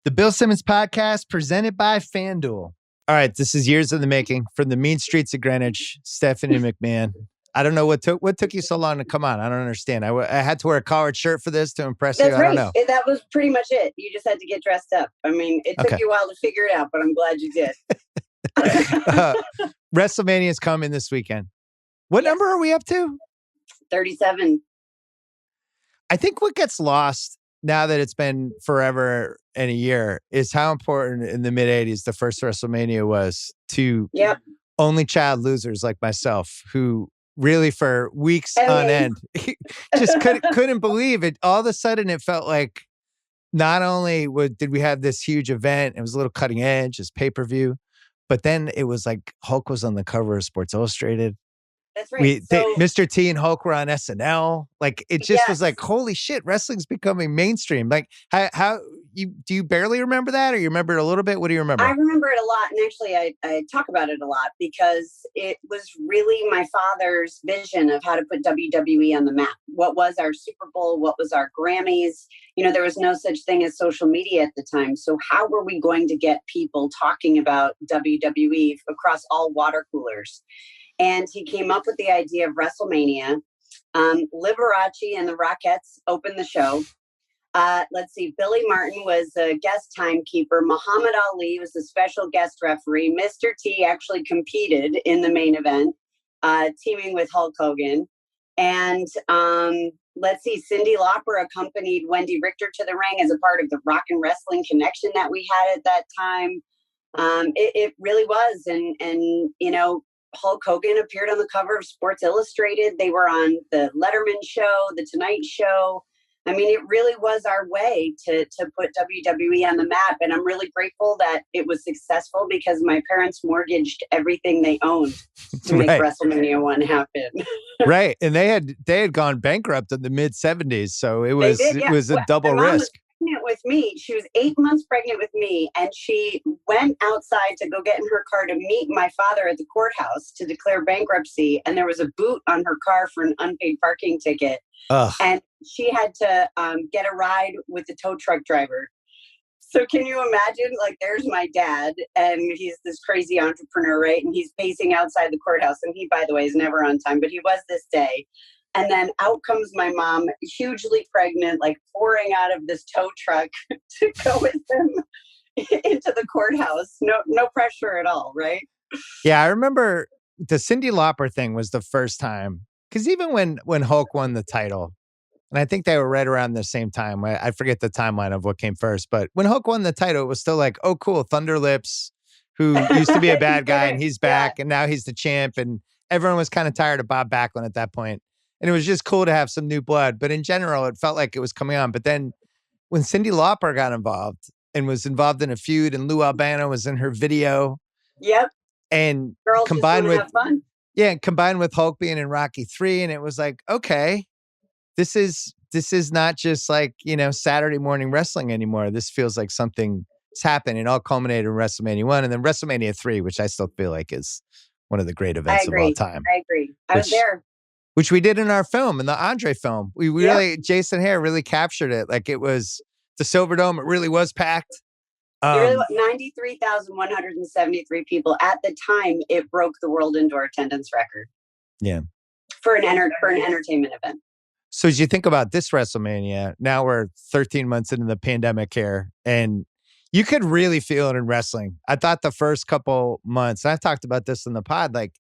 The Bill Simmons Podcast, presented by FanDuel. All right, this is years in the making. From the mean streets of Greenwich, Stephanie McMahon. I don't know what took you so long to come on. I don't understand. I had to wear a collared shirt for this to impress you. That's I don't right. know. That was pretty much it. You just had to get dressed up. I mean, it took you a while to figure it out, but I'm glad you did. WrestleMania is coming this weekend. What number are we up to? 37. I think what gets lost now that it's been forever and a year is how important in the mid-'80s the first WrestleMania was to only child losers like myself, who really for weeks on end just couldn't believe it. All of a sudden it felt like not only did we have this huge event, it was a little cutting edge, it's pay-per-view, but then it was like Hulk was on the cover of Sports Illustrated. That's right. Mr. T and Hulk were on SNL. Like, it just was like, holy shit, wrestling's becoming mainstream. Like, how do you barely remember that, or you remember it a little bit? What do you remember? I remember it a lot, and actually I talk about it a lot because it was really my father's vision of how to put WWE on the map. What was our Super Bowl? What was our Grammys? You know, there was no such thing as social media at the time. So how were we going to get people talking about WWE across all water coolers? And he came up with the idea of WrestleMania. Liberace and the Rockettes opened the show. Let's see, Billy Martin was a guest timekeeper. Muhammad Ali was the special guest referee. Mr. T actually competed in the main event, teaming with Hulk Hogan. And let's see, Cyndi Lauper accompanied Wendy Richter to the ring as a part of the Rock and Wrestling connection that we had at that time. It really was. And, you know, Hulk Hogan appeared on the cover of Sports Illustrated. They were on the Letterman show, the Tonight Show. I mean, it really was our way to put WWE on the map. And I'm really grateful that it was successful because my parents mortgaged everything they owned to make WrestleMania 1 happen. Right. And they had gone bankrupt in the mid 70s. So it was a double risk. Pregnant with me. She was 8 months pregnant with me, and she went outside to go get in her car to meet my father at the courthouse to declare bankruptcy. And there was a boot on her car for an unpaid parking ticket. Ugh. And she had to get a ride with the tow truck driver. So can you imagine, like, there's my dad, and he's this crazy entrepreneur, right? And he's pacing outside the courthouse. And he, by the way, is never on time, but he was this day. And then out comes my mom, hugely pregnant, like pouring out of this tow truck to go with him into the courthouse. No pressure at all, right? Yeah, I remember the Cyndi Lauper thing was the first time. Because even when Hulk won the title, and I think they were right around the same time. I forget the timeline of what came first. But when Hulk won the title, it was still like, oh, cool, Thunder Lips, who used to be a bad guy, and he's back, and now he's the champ. And everyone was kind of tired of Bob Backlund at that point. And it was just cool to have some new blood. But in general, it felt like it was coming on. But then when Cyndi Lauper got involved and was involved in a feud, and Lou Albano was in her video. Yep. And girls combined with have fun. Yeah, combined with Hulk being in Rocky 3. And it was like, okay, this is not just like, you know, Saturday morning wrestling anymore. This feels like something's happened. It all culminated in WrestleMania 1 and then WrestleMania 3, which I still feel like is one of the great events of all time. I agree. I was there. Which we did in our film, in the Andre film. We really, Jason Hare really captured it. Like, it was the Silverdome. It really was packed. 93,173 people. At the time, it broke the world indoor attendance record. Yeah. For an entertainment event. So as you think about this WrestleMania, now we're 13 months into the pandemic here, and you could really feel it in wrestling. I thought the first couple months, and I've talked about this in the pod, like,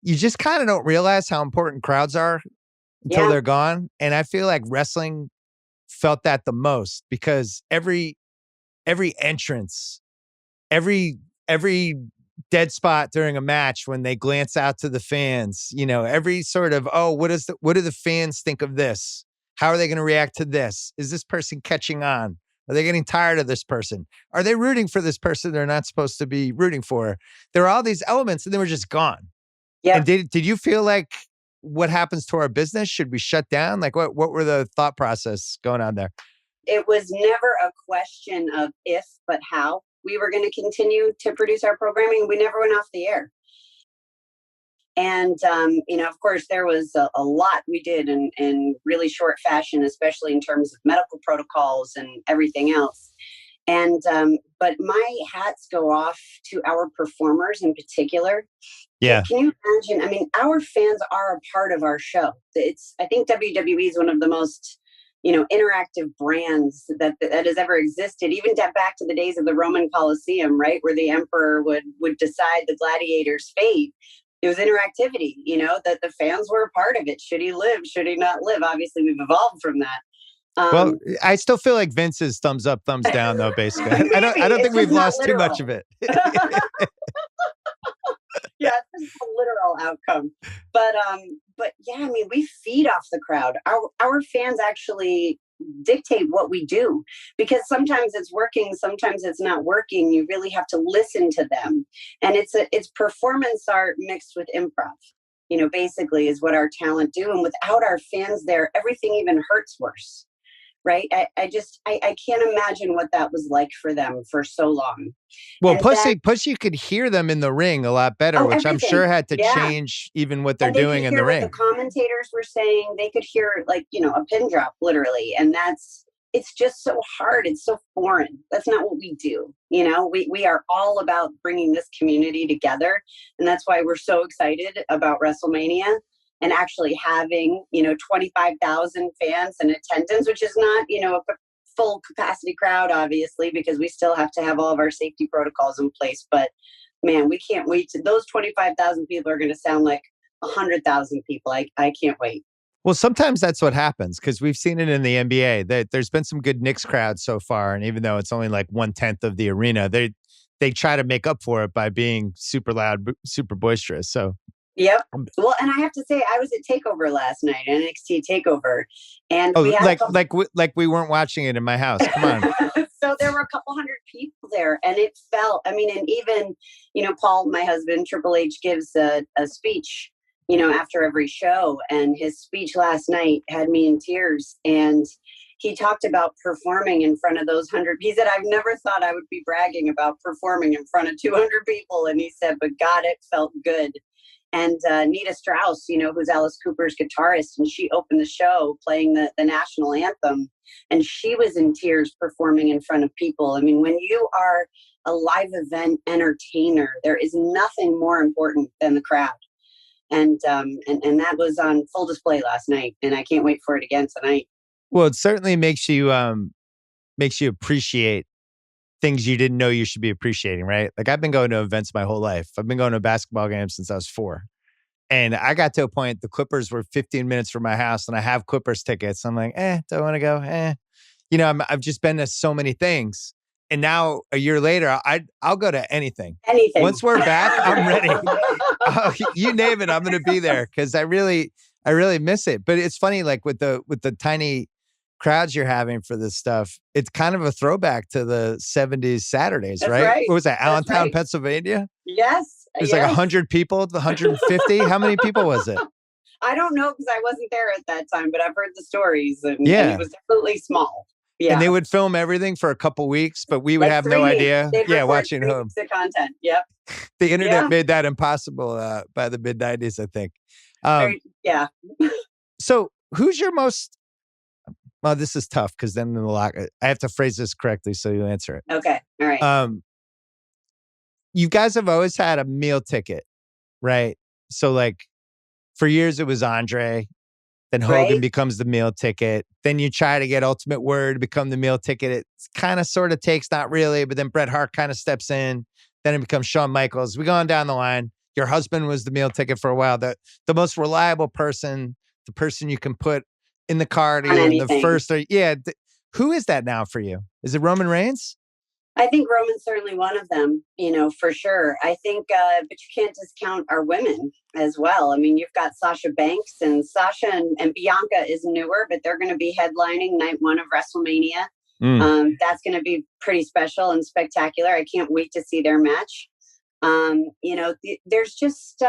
you just kind of don't realize how important crowds are until they're gone. And I feel like wrestling felt that the most because every entrance, every dead spot during a match when they glance out to the fans, you know, every sort of, oh, what do the fans think of this? How are they going to react to this? Is this person catching on? Are they getting tired of this person? Are they rooting for this person they're not supposed to be rooting for? There are all these elements, and they were just gone. Yeah. And did you feel like, what happens to our business? Should we shut down? Like, what were the thought process going on there? It was never a question of if, but how we were going to continue to produce our programming. We never went off the air. And, you know, of course, there was a lot we did in really short fashion, especially in terms of medical protocols and everything else. But my hats go off to our performers in particular. Yeah. Can you imagine? I mean, our fans are a part of our show. I think WWE is one of the most, interactive brands that has ever existed, even back to the days of the Roman Colosseum, right? Where the emperor would decide the gladiator's fate. It was interactivity, that the fans were a part of it. Should he live? Should he not live? Obviously, we've evolved from that. Well, I still feel like Vince's thumbs up, thumbs down, though. Basically, I don't think we've lost too much of it. Yeah, it's a literal outcome. But yeah, I mean, we feed off the crowd. Our fans actually dictate what we do, because sometimes it's working, sometimes it's not working. You really have to listen to them, and it's performance art mixed with improv. Basically, is what our talent do, and without our fans there, everything even hurts worse. Right. I can't imagine what that was like for them for so long. Well, plus you could hear them in the ring a lot better, which I'm sure had to change even what they're doing in the ring. The commentators were saying they could hear a pin drop literally. And it's just so hard. It's so foreign. That's not what we do. We are all about bringing this community together. And that's why we're so excited about WrestleMania. And actually having, 25,000 fans in attendance, which is not, a full capacity crowd, obviously, because we still have to have all of our safety protocols in place. But man, we can't wait. Those 25,000 people are going to sound like 100,000 people. I can't wait. Well, sometimes that's what happens, because we've seen it in the NBA. There's been some good Knicks crowds so far. And even though it's only like 1/10 of the arena, they try to make up for it by being super loud, super boisterous. So. Yep. Well, and I have to say, I was at Takeover last night, NXT Takeover, and we had we weren't watching it in my house. Come on. So there were a couple hundred people there, and it felt. I mean, and even Paul, my husband, Triple H, gives a speech, after every show, and his speech last night had me in tears, and he talked about performing in front of those 100. He said, "I've never thought I would be bragging about performing in front of 200 people," and he said, "But God, it felt good." And Nita Strauss, who's Alice Cooper's guitarist, and she opened the show playing the national anthem, and she was in tears performing in front of people. I mean, when you are a live event entertainer, there is nothing more important than the crowd. And that was on full display last night, and I can't wait for it again tonight. Well, it certainly makes you appreciate things you didn't know you should be appreciating, right? Like, I've been going to events my whole life. I've been going to basketball games since I was 4. And I got to a point, the Clippers were 15 minutes from my house, and I have Clippers tickets. I'm like, do I want to go? I've just been to so many things. And now a year later, I'll go to anything. Once we're back, I'm ready. You name it, I'm going to be there, because I really miss it. But it's funny, like with the tiny crowds you're having for this stuff, it's kind of a throwback to the 70s Saturdays, right? What was that, Allentown, Pennsylvania? Yes. It was like 100 people, 150. How many people was it? I don't know, because I wasn't there at that time, but I've heard the stories, and it was definitely small. Yeah. And they would film everything for a couple weeks, but we would have no idea. Watching home. The content. Yep. The internet made that impossible by the mid-90s, I think. Yeah. So who's your most... Well, this is tough, because then I have to phrase this correctly so you answer it. Okay. All right. You guys have always had a meal ticket, right? So like for years it was Andre, then Hogan becomes the meal ticket. Then you try to get Ultimate Word to become the meal ticket. It kind of sort of takes, not really, but then Bret Hart kind of steps in. Then it becomes Shawn Michaels. We go on down the line. Your husband was the meal ticket for a while. The most reliable person, the person you can put in the car to the first. Who is that now for you? Is it Roman Reigns? I think Roman's certainly one of them, for sure. I think, but you can't discount our women as well. I mean, you've got Sasha Banks, and Sasha and Bianca is newer, but they're going to be headlining night 1 of WrestleMania. That's going to be pretty special and spectacular. I can't wait to see their match. There's just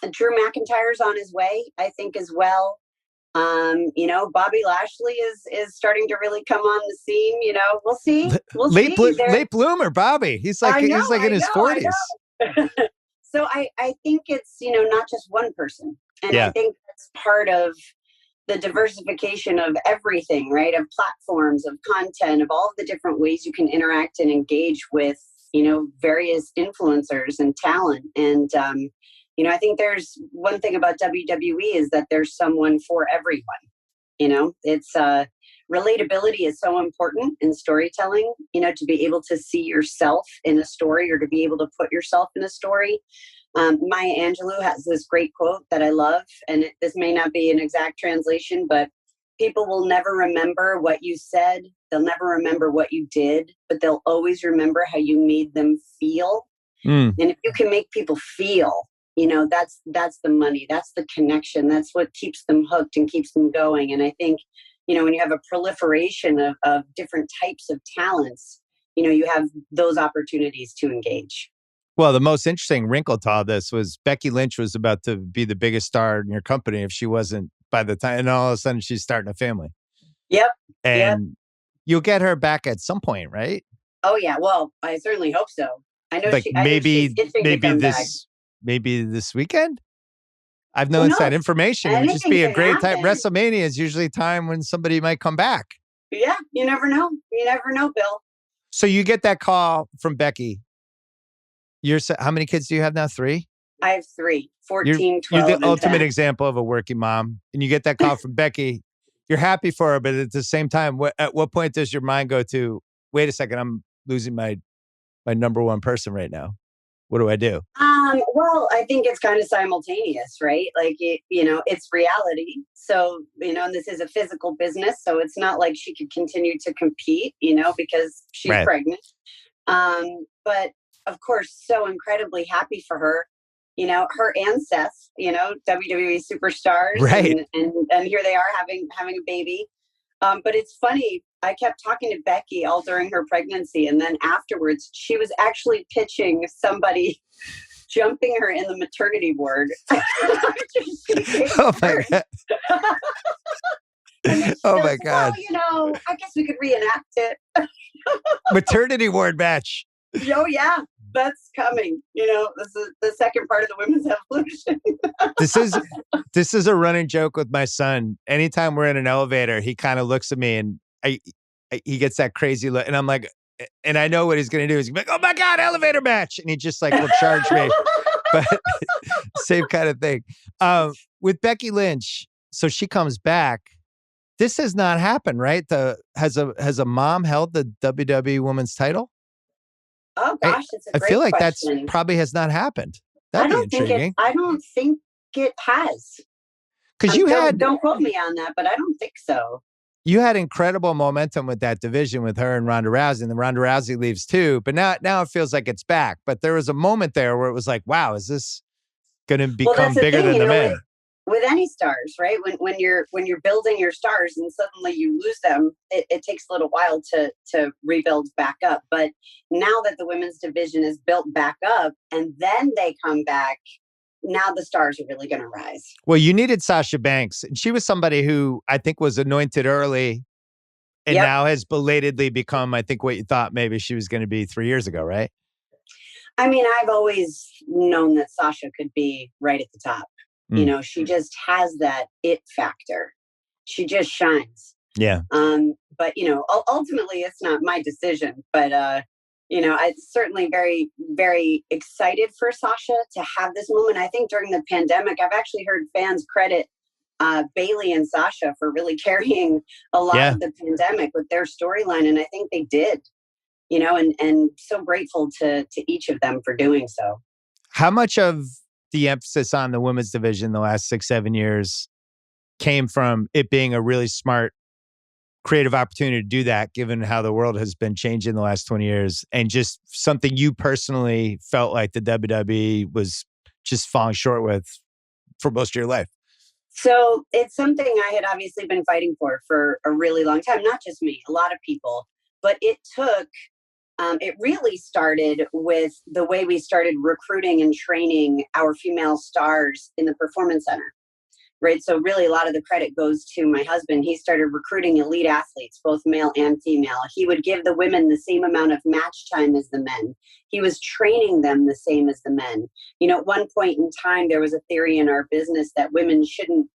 Drew McIntyre's on his way, I think, as well. Bobby Lashley is starting to really come on the scene. We'll see. Late bloomer, Bobby. He's like in his 40s. So I think it's not just one person, and I think that's part of the diversification of everything, right? Of platforms, of content, of all the different ways you can interact and engage with, various influencers and talent. And, I think there's one thing about WWE is that there's someone for everyone. It's relatability is so important in storytelling, to be able to see yourself in a story or to be able to put yourself in a story. Maya Angelou has this great quote that I love, and this may not be an exact translation, but people will never remember what you said. They'll never remember what you did, but they'll always remember how you made them feel. And if you can make people feel, that's the money. That's the connection. That's what keeps them hooked and keeps them going. And I think, when you have a proliferation of different types of talents, you have those opportunities to engage. Well, the most interesting wrinkle to all this was Becky Lynch was about to be the biggest star in your company if she wasn't by the time, and all of a sudden she's starting a family. Yep. And you'll get her back at some point, right? Oh yeah. Well, I certainly hope so. I know maybe this weekend. I've no inside information. It would just be a great time. WrestleMania is usually a time when somebody might come back. Yeah, you never know. You never know, Bill. So you get that call from Becky. How many kids do you have now? 3? I have 3, 14, 12, You're the ultimate 10. example of a working mom. And you get that call from Becky. You're happy for her, but at the same time, at what point does your mind go to, wait a second, I'm losing my number one person right now? What do I do? Well, I think it's kind of simultaneous, right? Like, it's reality. So, and this is a physical business. So it's not like she could continue to compete, because she's pregnant. But of course, so incredibly happy for her, her and Seth, WWE superstars. Right. And here they are having a baby. But it's funny. I kept talking to Becky all during her pregnancy. And then afterwards, she was actually pitching somebody jumping her in the maternity ward. Oh, my God. Oh, my God. Well, I guess we could reenact it. Maternity ward match. Oh, yeah. That's coming. This is the second part of the women's evolution. This is a running joke with my son. Anytime we're in an elevator, he kind of looks at me and he gets that crazy look. And I'm like, and I know what he's going to do. He's going to be like, oh my God, elevator match. And he just will charge me. But same kind of thing. With Becky Lynch, so she comes back. This has not happened, right? Has a mom held the WWE Women's title? Oh gosh, it's a great question. I feel like that's probably has not happened. That'd be intriguing. I don't think it has. Because don't quote me on that, but I don't think so. You had incredible momentum with that division with her and Ronda Rousey, and then Ronda Rousey leaves too. But now it feels like it's back. But there was a moment there where it was like, wow, is this going to become bigger than the men? With any stars, right? When you're building your stars and suddenly you lose them, it takes a little while to rebuild back up. But now that the women's division is built back up and then they come back, now the stars are really going to rise. Well, you needed Sasha Banks. And she was somebody who I think was anointed early and now has belatedly become, I think, what you thought maybe she was going to be 3 years ago, right? I mean, I've always known that Sasha could be right at the top. She just has that it factor. She just shines. Yeah. But, ultimately it's not my decision, but, I'm certainly very, very excited for Sasha to have this moment. I think during the pandemic, I've actually heard fans credit Bayley and Sasha for really carrying a lot of the pandemic with their storyline. And I think they did, and so grateful to each of them for doing so. How much of the emphasis on the women's division the last 6-7 years came from it being a really smart, creative opportunity to do that, given how the world has been changing the last 20 years, and just something you personally felt like the WWE was just falling short with for most of your life? So it's something I had obviously been fighting for a really long time. Not just me, a lot of people, but it took it really started with the way we started recruiting and training our female stars in the Performance Center, right? So really a lot of the credit goes to my husband. He started recruiting elite athletes, both male and female. He would give the women the same amount of match time as the men. He was training them the same as the men. At one point in time, there was a theory in our business that women shouldn't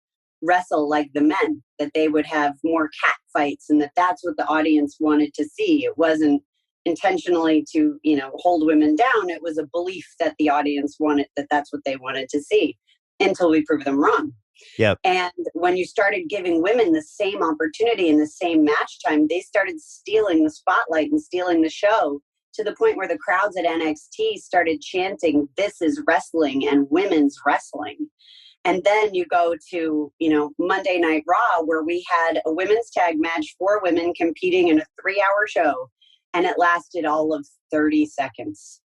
wrestle like the men, that they would have more cat fights, and that's what the audience wanted to see. It wasn't intentionally to, hold women down. It was a belief that the audience wanted, that's what they wanted to see, until we prove them wrong. Yep. And when you started giving women the same opportunity and the same match time, they started stealing the spotlight and stealing the show, to the point where the crowds at NXT started chanting, "This is wrestling and women's wrestling." And then you go to, Monday Night Raw, where we had a women's tag match, 4 women competing in a 3-hour show, and it lasted all of 30 seconds.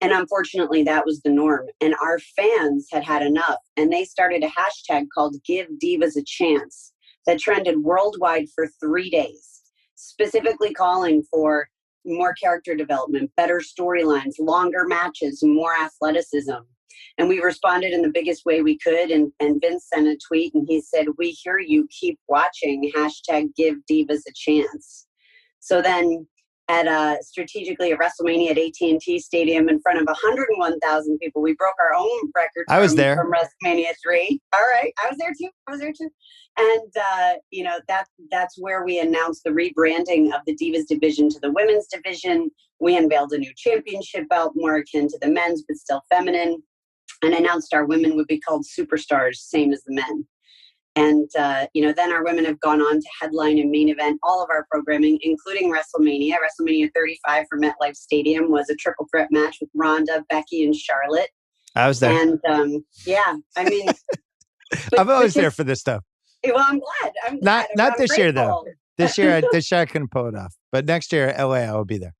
And unfortunately, that was the norm. And our fans had had enough. And they started a hashtag called Give Divas a Chance that trended worldwide for 3 days, specifically calling for more character development, better storylines, longer matches, more athleticism. And we responded in the biggest way we could. And Vince sent a tweet and he said, "We hear you, keep watching, hashtag Give Divas a Chance." So then strategically at WrestleMania at AT&T Stadium in front of 101,000 people, we broke our own record. I was there from WrestleMania 3. All right, I was there too. And that's where we announced the rebranding of the Divas division to the women's division. We unveiled a new championship belt, more akin to the men's, but still feminine, and announced our women would be called superstars, same as the men. And, then our women have gone on to headline and main event all of our programming, including WrestleMania. WrestleMania 35 for MetLife Stadium was a triple threat match with Ronda, Becky, and Charlotte. I was there. And, I'm always there for this stuff. Well, I'm glad. Not this year, though. This year I I couldn't pull it off. But next year, LA, I will be there.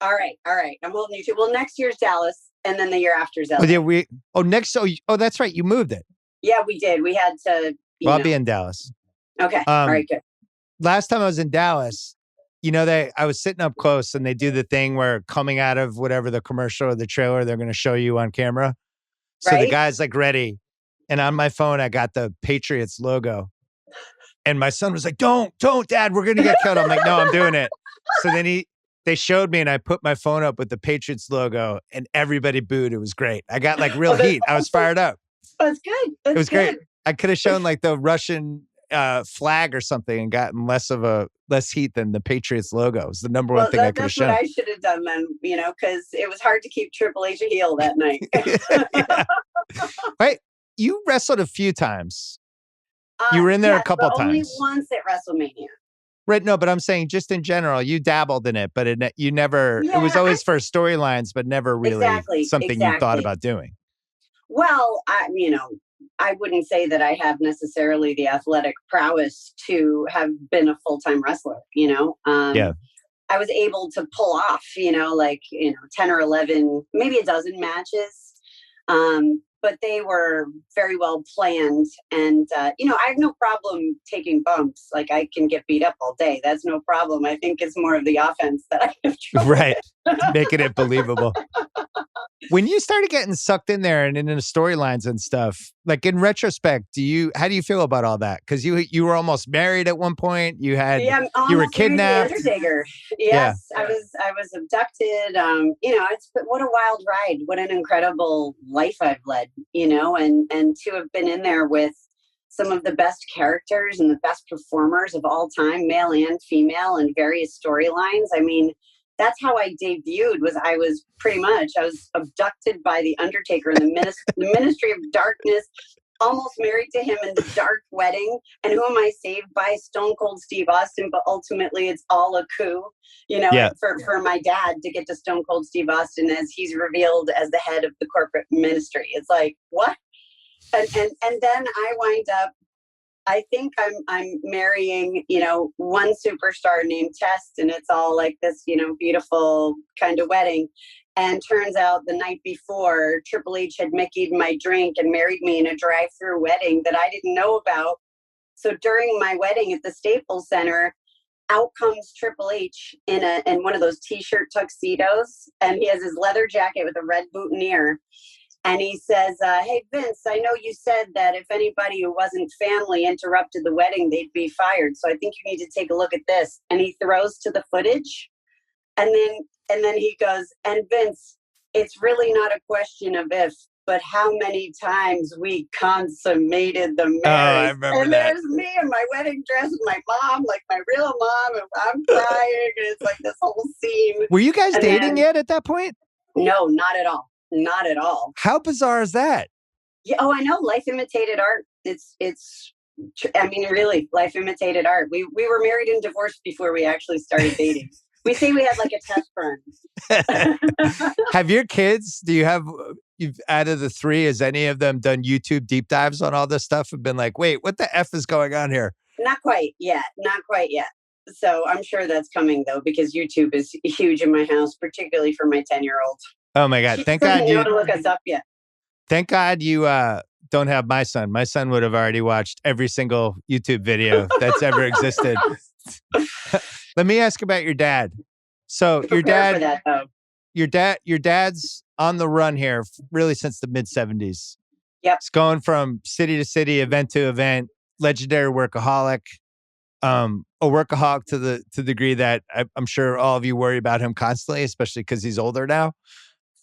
All right. I'm holding you to. Well, next year's Dallas, and then the year after is LA. That's right. You moved it. Yeah, we did. We had to. I'll be in Dallas. Okay. All right, good. Last time I was in Dallas, I was sitting up close and they do the thing where coming out of whatever the commercial or the trailer, they're going to show you on camera. So the guy's like ready. And on my phone, I got the Patriots logo. And my son was like, don't, Dad, we're going to get killed. I'm like, no, I'm doing it. So then they showed me and I put my phone up with the Patriots logo and everybody booed. It was great. I got like real heat. I was fired up. That's good. It was great. I could have shown like the Russian flag or something and gotten less heat than the Patriots logo. It was the number one thing I could have shown. That's what I should have done then, because it was hard to keep Triple H a heel that night. Right. You wrestled a few times. You were in there a couple times. Only once at WrestleMania. Right. No, but I'm saying just in general, you dabbled in it, but you never, it was always for storylines, but never really something you thought about doing. Well, I wouldn't say that I have necessarily the athletic prowess to have been a full-time wrestler, I was able to pull off, 10 or 11, maybe a dozen matches. But they were very well planned. And, I have no problem taking bumps. Like I can get beat up all day. That's no problem. I think it's more of the offense that I have trouble with. Making it believable. When you started getting sucked in there and into storylines and stuff, like in retrospect, how do you feel about all that? Because you were almost married at one point. You were kidnapped. Undertaker. Yes, yeah. I was abducted. What a wild ride. What an incredible life I've led. And to have been in there with some of the best characters and the best performers of all time, male and female, and various storylines. I mean, that's how I debuted. I was abducted by the Undertaker in the Ministry of Darkness, almost married to him in the dark wedding. And who am I saved by? Stone Cold Steve Austin. But ultimately, it's all a coup, for my dad to get to Stone Cold Steve Austin as he's revealed as the head of the corporate ministry. It's like, what? And then I wind up, I think I'm marrying, one superstar named Test, and it's all like this, beautiful kind of wedding. And turns out the night before, Triple H had Mickey'd my drink and married me in a drive-through wedding that I didn't know about. So during my wedding at the Staples Center, out comes Triple H in one of those T-shirt tuxedos, and he has his leather jacket with a red boutonniere. And he says, hey, Vince, I know you said that if anybody who wasn't family interrupted the wedding, they'd be fired. So I think you need to take a look at this. And he throws to the footage. And then he goes, and Vince, it's really not a question of if, but how many times we consummated the Oh, I marriage. remember And that. there's me in my wedding dress with my mom, like my real mom, and I'm crying. And it's like this whole scene. Were you guys And dating then- yet at that point? No, not at all. Not at all. How bizarre is that? Yeah, oh, I know. Life imitated art. I mean, really, life imitated art. We were married and divorced before we actually started dating. We say we had like a test run. Have your kids, you've out of the three, has any of them done YouTube deep dives on all this stuff and been like, wait, what the F is going on here? Not quite yet. Not quite yet. So I'm sure that's coming though, because YouTube is huge in my house, particularly for my 10-year-old. Oh my God. She Thank doesn't God know to look us up yet. Thank God you don't have my son. My son would have already watched every single YouTube video that's ever existed. Let me ask about your dad. So Prepare for that, though. your dad's on the run here really since the mid 70s. Yep. It's going from city to city, event to event, legendary workaholic. A workaholic to the degree that I'm sure all of you worry about him constantly, especially because he's older now,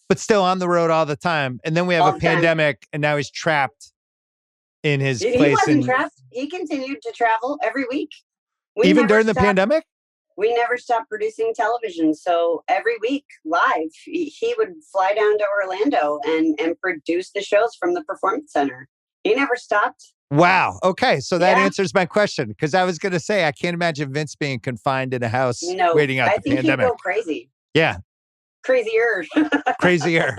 but still on the road all the time. And then we have a pandemic and now he's trapped in his place. He wasn't trapped. He continued to travel every week. Even during the pandemic? We never stopped producing television. So every week live, he would fly down to Orlando and produce the shows from the Performance Center. He never stopped. Wow. Okay. So that answers my question, because I was going to say, I can't imagine Vince being confined in a house waiting out the pandemic. I think he'd go crazy. Yeah. Crazier. Crazier.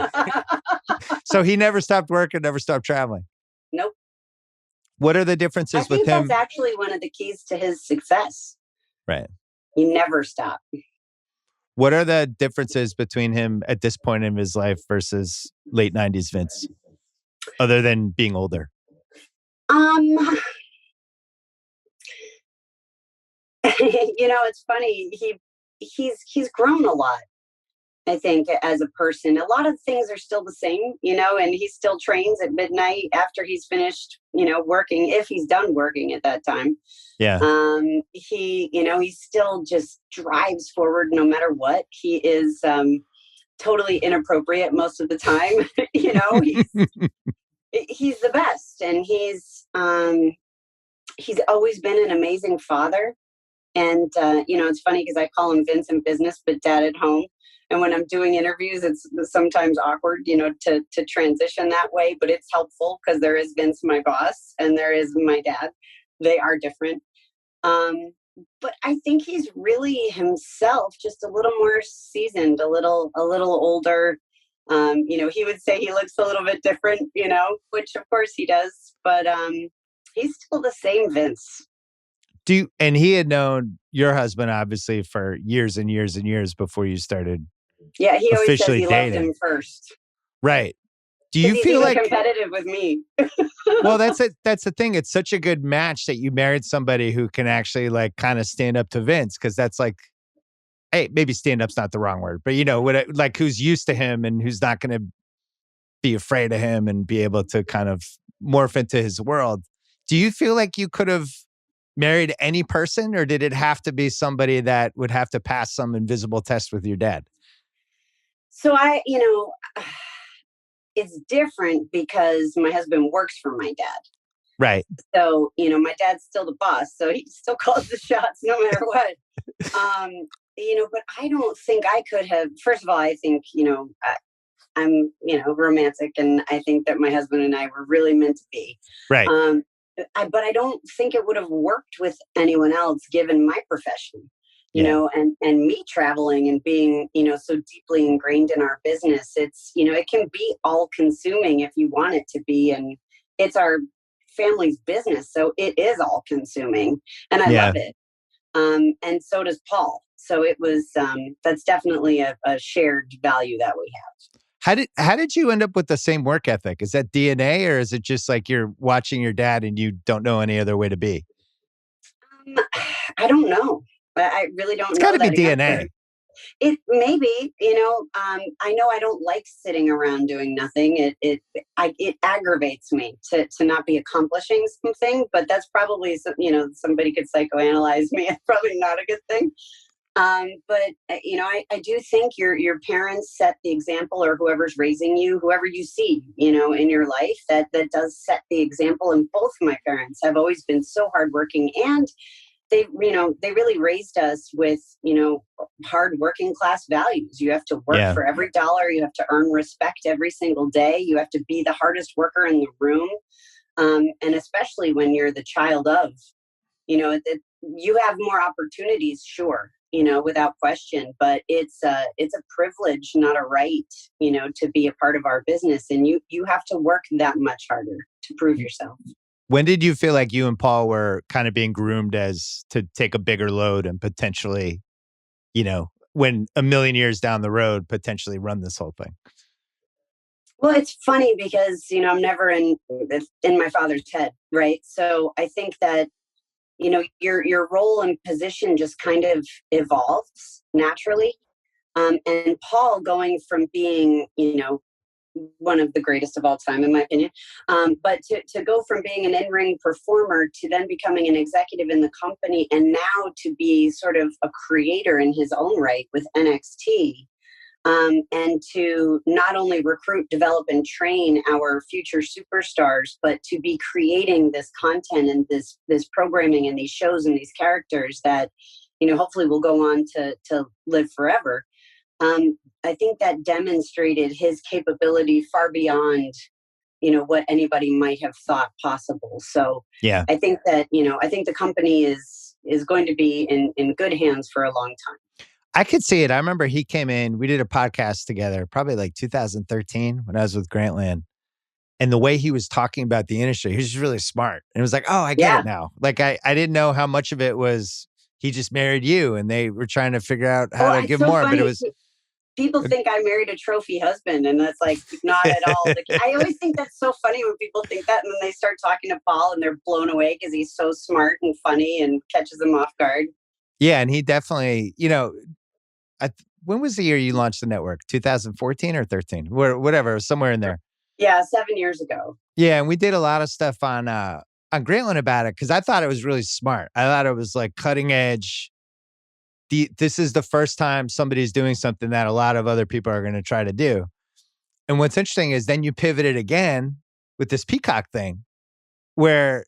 So he never stopped working, never stopped traveling. Nope. What are the differences with him? I think that's actually one of the keys to his success. Right. He never stopped. What are the differences between him at this point in his life versus late 90s Vince, other than being older? It's funny. He's grown a lot, I think, as a person. A lot of things are still the same, and he still trains at midnight after he's finished, working, if he's done working at that time. Yeah. He still just drives forward no matter what. He is totally inappropriate most of the time. He's the best, and he's always been an amazing father. And it's funny because I call him Vince in business, but Dad at home. And when I'm doing interviews, it's sometimes awkward, to transition that way. But it's helpful because there is Vince, my boss, and there is my dad. They are different. But I think he's really himself, just a little more seasoned, a little older. He would say he looks a little bit different, which of course he does. But he's still the same Vince. And he had known your husband obviously for years and years and years before you started. Yeah, he always says he dating. loved him first. Right. Do you feel like competitive with me? Well, that's the thing. It's such a good match that you married somebody who can actually like kind of stand up to Vince, because that's like, hey, maybe stand up's not the wrong word, but who's used to him and who's not going to be afraid of him and be able to kind of morph into his world. Do you feel like you could have married any person, or did it have to be somebody that would have to pass some invisible test with your dad? So it's different because my husband works for my dad. Right. So, my dad's still the boss, so he still calls the shots no matter what. But I don't think I could have. First of all, I think, I'm, romantic, and I think that my husband and I were really meant to be. Right. But I don't think it would have worked with anyone else given my profession, and me traveling and being, so deeply ingrained in our business. It's, it can be all consuming if you want it to be. And it's our family's business. So it is all consuming, and I love it. And so does Paul. So it was, that's definitely a shared value that we have. How did you end up with the same work ethic? Is that DNA, or is it just like you're watching your dad and you don't know any other way to be? I don't know. I really don't know. It's got to be DNA. It maybe, I know I don't like sitting around doing nothing. It aggravates me to not be accomplishing something, but that's probably, somebody could psychoanalyze me. It's probably not a good thing. I do think your parents set the example, or whoever's raising you, whoever you see, in your life, that does set the example. And both of my parents have always been so hardworking, and they really raised us with, hard working class values. You have to work Yeah. for every dollar. You have to earn respect every single day. You have to be the hardest worker in the room. And especially when you're the child of, you have more opportunities, sure, without question, but it's a privilege, not a right, to be a part of our business. And you have to work that much harder to prove yourself. When did you feel like you and Paul were kind of being groomed as to take a bigger load and potentially, when a million years down the road, potentially run this whole thing? Well, it's funny because, I'm never in my father's head, right? So I think that, your role and position just kind of evolves naturally. And Paul going from being, one of the greatest of all time, in my opinion. But to go from being an in-ring performer to then becoming an executive in the company, and now to be sort of a creator in his own right with NXT, and to not only recruit, develop, and train our future superstars, but to be creating this content and this programming and these shows and these characters that, hopefully will go on to live forever. I think that demonstrated his capability far beyond, what anybody might have thought possible. So Yeah. I think that, I think the company is going to be in good hands for a long time. I could see it. I remember he came in, we did a podcast together, probably like 2013 when I was with Grantland. And the way he was talking about the industry, he was just really smart. And it was like, oh, I get Yeah. it now. Like, I didn't know how much of it was he just married you and they were trying to figure out how to It's give so more. funny. But it was, People think I married a trophy husband, and that's like not at all. I always think that's so funny when people think that, and then they start talking to Paul and they're blown away because he's so smart and funny and catches them off guard. yeah. And he definitely, when was the year you launched the network? 2014 or 13? Whatever, somewhere in there. Yeah, 7 years ago. Yeah, and we did a lot of stuff on Grantland about it because I thought it was really smart. I thought it was like cutting edge. This is the first time somebody's doing something that a lot of other people are going to try to do. And what's interesting is then you pivoted again with this Peacock thing, where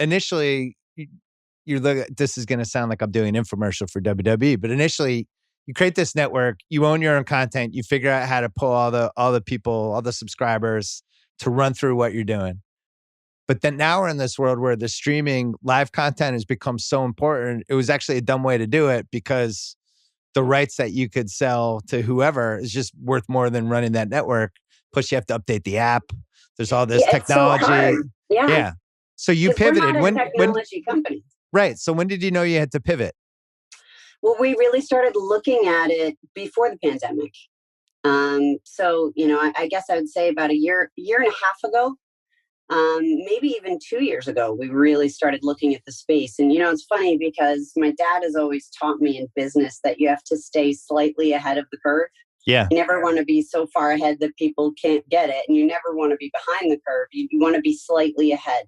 initially you look at, this is going to sound like I'm doing an infomercial for WWE, but initially you create this network, you own your own content, you figure out how to pull all the people, all the subscribers to run through what you're doing. But then now we're in this world where the streaming live content has become so important. It was actually a dumb way to do it because the rights that you could sell to whoever is just worth more than running that network. Plus, you have to update the app. There's all this technology. It's so hard. Yeah. So you pivoted. We're not a technology company. Right. So when did you know you had to pivot? Well, we really started looking at it before the pandemic. I guess I would say about a year and a half ago, maybe even 2 years ago, we really started looking at the space. And, it's funny because my dad has always taught me in business that you have to stay slightly ahead of the curve. Yeah. You never want to be so far ahead that people can't get it. And you never want to be behind the curve. You want to be slightly ahead.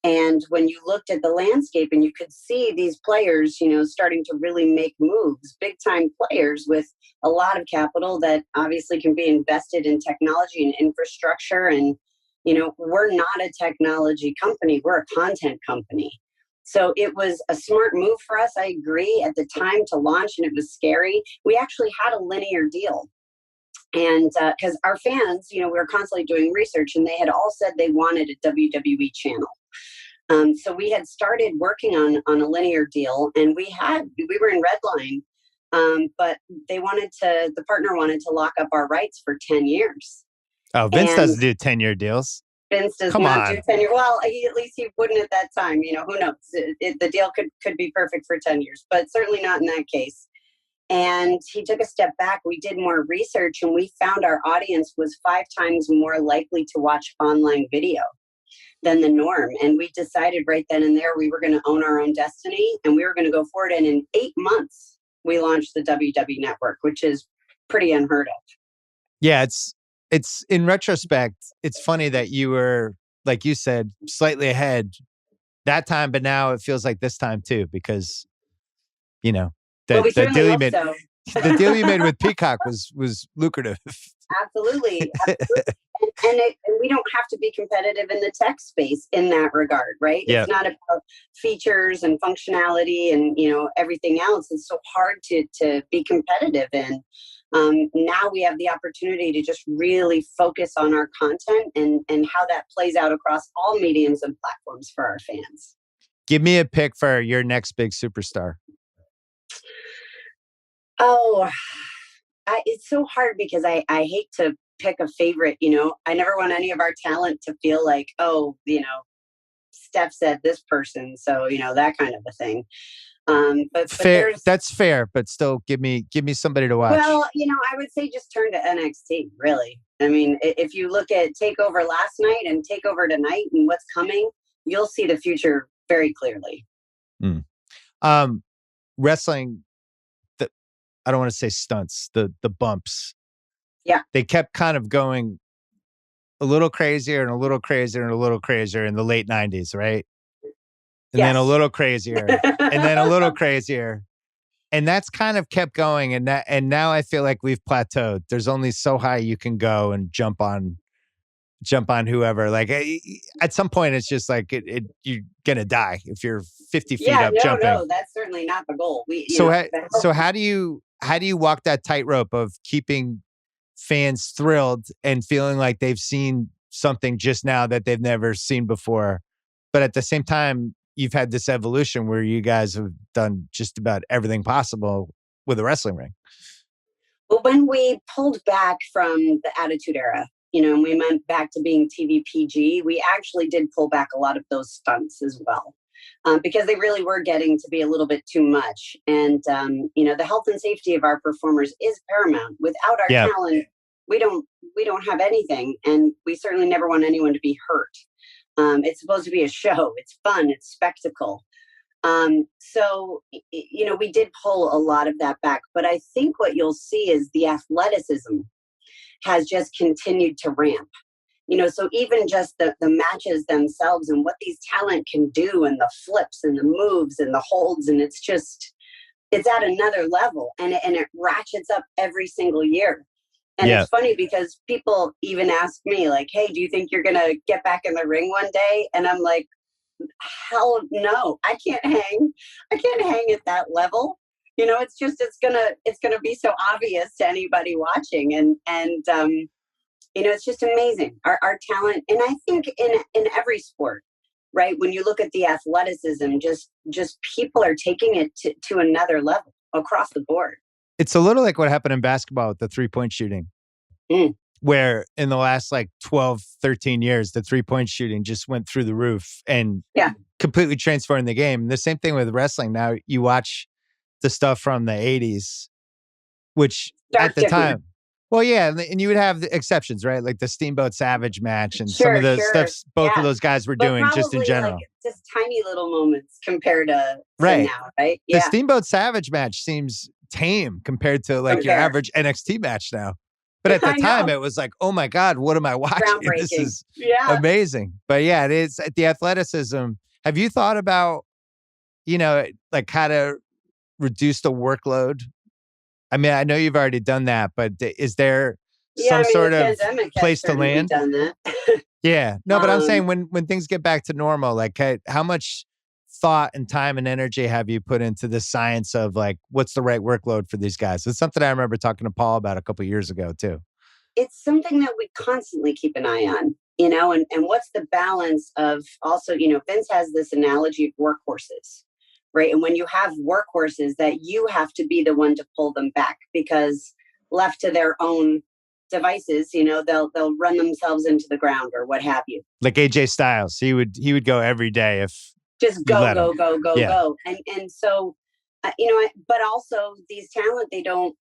And when you looked at the landscape and you could see these players, starting to really make moves, big time players with a lot of capital that obviously can be invested in technology and infrastructure. And, we're not a technology company, we're a content company. So it was a smart move for us. I agree at the time to launch, and it was scary. We actually had a linear deal. And because our fans, we were constantly doing research, and they had all said they wanted a WWE channel. So we had started working on a linear deal, and we were in Redline, but the partner wanted to lock up our rights for 10 years. Oh, Vince doesn't do 10-year deals. Vince does not do 10 years. Well, at least he wouldn't at that time. Who knows? The deal could be perfect for 10 years, but certainly not in that case. And he took a step back. We did more research, and we found our audience was 5 times more likely to watch online video than the norm. And we decided right then and there we were going to own our own destiny, and we were going to go forward. And in 8 months, we launched the WWE Network, which is pretty unheard of. Yeah, it's in retrospect, it's funny that you were, like you said, slightly ahead that time, but now it feels like this time too, because, Well, we The certainly deal you hope made, so. the deal you made with Peacock was lucrative. Absolutely. And we don't have to be competitive in the tech space in that regard, right? Yeah. It's not about features and functionality and, everything else. It's so hard to be competitive in. Now we have the opportunity to just really focus on our content and how that plays out across all mediums and platforms for our fans. Give me a pick for your next big superstar. Oh, it's so hard because I hate to pick a favorite. I never want any of our talent to feel like, Steph said this person. So, that kind of a thing. But fair. That's fair, but still give me somebody to watch. Well, I would say just turn to NXT, really. I mean, if you look at TakeOver last night and TakeOver tonight and what's coming, you'll see the future very clearly. Wrestling, I don't want to say stunts, the bumps. Yeah. They kept kind of going a little crazier and a little crazier and a little crazier in the late 90s, right? And then a little crazier and then a little crazier. And that's kind of kept going. And now I feel like we've plateaued. There's only so high you can go and jump on whoever. Like at some point, it's just like you're gonna die if you're 50 feet up jumping. No, that's certainly not the goal. So how do you walk that tightrope of keeping fans thrilled and feeling like they've seen something just now that they've never seen before, but at the same time, you've had this evolution where you guys have done just about everything possible with a wrestling ring? Well, when we pulled back from the Attitude Era, and we went back to being TV PG, we actually did pull back a lot of those stunts as well. Because they really were getting to be a little bit too much. And, the health and safety of our performers is paramount. Without our talent, we don't have anything. And we certainly never want anyone to be hurt. It's supposed to be a show. It's fun. It's spectacle. So, we did pull a lot of that back. But I think what you'll see is the athleticism has just continued to ramp. So even just the matches themselves and what these talent can do and the flips and the moves and the holds, and it's at another level and it ratchets up every single year. And It's funny because people even ask me like, hey, do you think you're going to get back in the ring one day? And I'm like, hell no, I can't hang at that level. It's gonna be so obvious to anybody watching. And it's just amazing. Our talent. And I think in every sport, right? When you look at the athleticism, just people are taking it to another level across the board. It's a little like what happened in basketball with the 3-point shooting, where in the last 12, 13 years, the 3-point shooting just went through the roof and completely transformed the game. The same thing with wrestling. Now you watch the stuff from the 80s, which at the time, well, yeah, and you would have the exceptions, right? Like the Steamboat Savage match and some of the stuff both of those guys were doing just in general. Just tiny little moments compared to now, right? Yeah. The Steamboat Savage match seems tame compared to your average NXT match now. But at the time, it was like, oh my God, what am I watching? This is amazing. But yeah, it is the athleticism. Have you thought about, how to reduce the workload? I mean, I know you've already done that, but is there some sort of place to land? Done that. Yeah. No, but I'm saying when things get back to normal, how much thought and time and energy have you put into the science of what's the right workload for these guys? It's something I remember talking to Paul about a couple of years ago too. It's something that we constantly keep an eye on, and what's the balance of also, Vince has this analogy of workhorses. Right. And when you have workhorses that you have to be the one to pull them back because left to their own devices, they'll run themselves into the ground or what have you. Like AJ Styles. He would go every day if just go. And so, but also these talent, they don't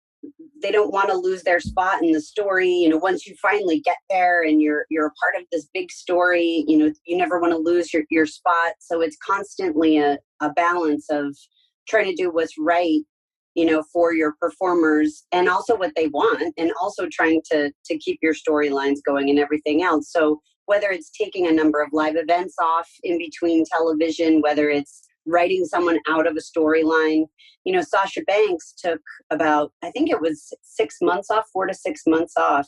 want to lose their spot in the story. Once you finally get there and you're a part of this big story, you never want to lose your spot. So it's constantly a balance of trying to do what's right, for your performers and also what they want and also trying to keep your storylines going and everything else. So whether it's taking a number of live events off in between television, whether it's writing someone out of a storyline. You know, Sasha Banks took about, I think it was 6 months off, 4 to 6 months off.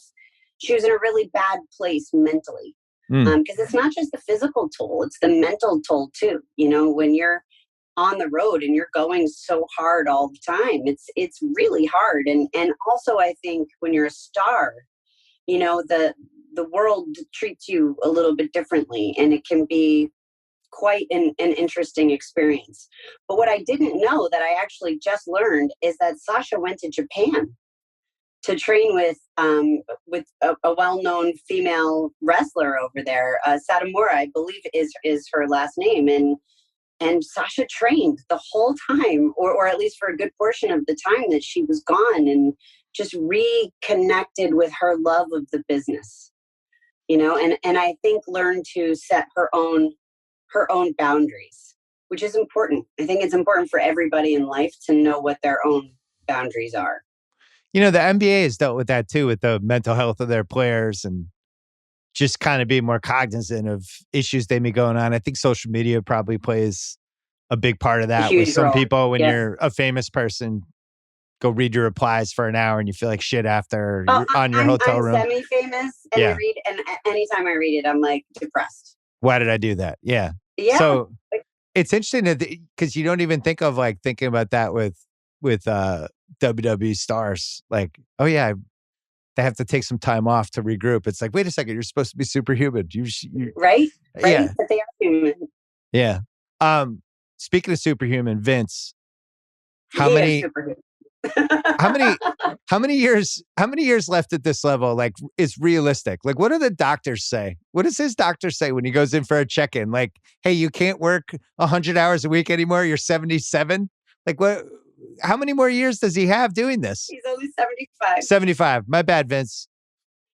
She was in a really bad place mentally. Because it's not just the physical toll, it's the mental toll too. You know, when you're on the road and you're going so hard all the time, it's really hard. And also I think when you're a star, you know, the world treats you a little bit differently, and it can be quite an interesting experience. But what I didn't know that I actually just learned is that Sasha went to Japan to train with a well-known female wrestler over there. Satomura, I believe is her last name. And Sasha trained the whole time, or at least for a good portion of the time that she was gone, and just reconnected with her love of the business, you know, and I think learned to set her own boundaries, which is important. I think it's important for everybody in life to know what their own boundaries are. You know, the NBA has dealt with that too, with the mental health of their players and just kind of being more cognizant of issues they may be going on. I think social media probably plays a big part of that. With some people, when you're a famous person, go read your replies for an hour and you feel like shit after you're on your hotel room. I'm semi-famous, and I read, and anytime I read it, I'm like depressed. Why did I do that? Yeah. So it's interesting because you don't even think of like thinking about that with WWE stars. Like, oh yeah, they have to take some time off to regroup. It's like, wait a second, you're supposed to be superhuman. Right? Yeah. But they are human. Yeah. Speaking of superhuman, Vince, how many years left at this level? Like, is realistic? Like, what do the doctors say? What does his doctor say when he goes in for a check-in? Like, hey, you can't work 100 hours a week anymore. You're 77. Like, what? How many more years does he have doing this? He's only 75. 75. My bad, Vince.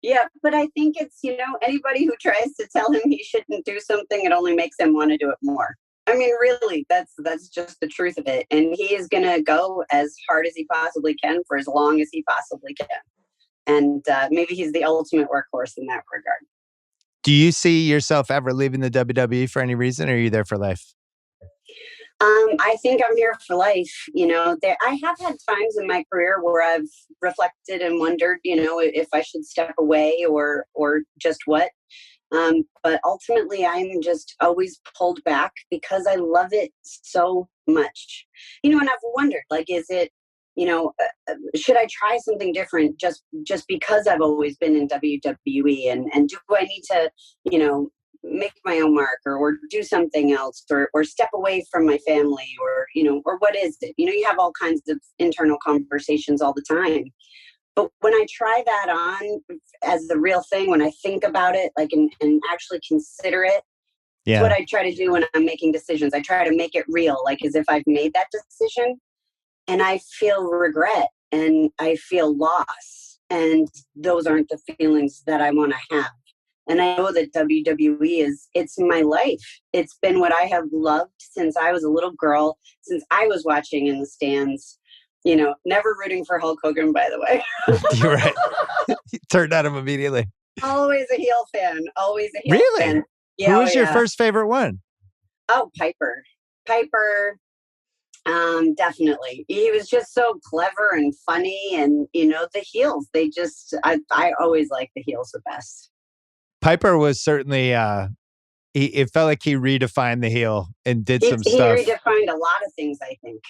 Yeah, but I think it's, you know, anybody who tries to tell him he shouldn't do something, it only makes him want to do it more. I mean, really, that's just the truth of it. And he is going to go as hard as he possibly can for as long as he possibly can. And maybe he's the ultimate workhorse in that regard. Do you see yourself ever leaving the WWE for any reason, or are you there for life? I think I'm here for life. You know, I have had times in my career where I've reflected and wondered, you know, if I should step away or just what. But ultimately, I'm just always pulled back because I love it so much. You know, and I've wondered, like, is it, you know, should I try something different just because I've always been in WWE? And do I need to, you know, make my own mark or do something else or step away from my family or, you know, or what is it? You know, you have all kinds of internal conversations all the time. But when I try that on as the real thing, when I think about it, like, and actually consider it, it's what I try to do when I'm making decisions. I try to make it real, like as if I've made that decision, and I feel regret and I feel loss. And those aren't the feelings that I want to have. And I know that WWE it's my life. It's been what I have loved since I was a little girl, since I was watching in the stands. You know, never rooting for Hulk Hogan, by the way. You're right. You turned on him immediately. Always a heel fan. Always a heel really? fan. Yeah, who was your first favorite one? Oh, Piper. Definitely. He was just so clever and funny. And, you know, the heels, I always like the heels the best. Piper was certainly, it felt like he redefined the heel and did some stuff. He redefined a lot of things, I think.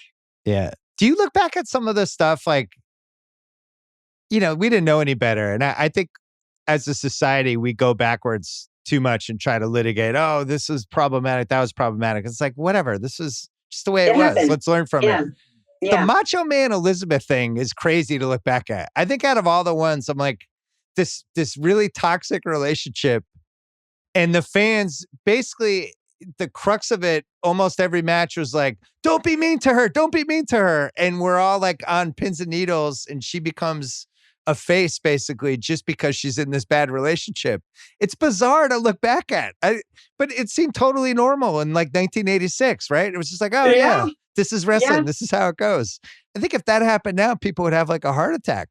Yeah. Do you look back at some of the stuff like, you know, we didn't know any better. And I think as a society, we go backwards too much and try to litigate, oh, this is problematic, that was problematic. It's like, whatever, this is just the way it was. Happened. Let's learn from it. Yeah. The Macho Man Elizabeth thing is crazy to look back at. I think out of all the ones, I'm like, this really toxic relationship. And the fans, basically, the crux of it, almost every match was like, don't be mean to her. Don't be mean to her. And we're all like on pins and needles. And she becomes a face, basically, just because she's in this bad relationship. It's bizarre to look back at. But it seemed totally normal in like 1986, right? It was just like, oh, yeah, this is wrestling. Yeah. This is how it goes. I think if that happened now, people would have like a heart attack.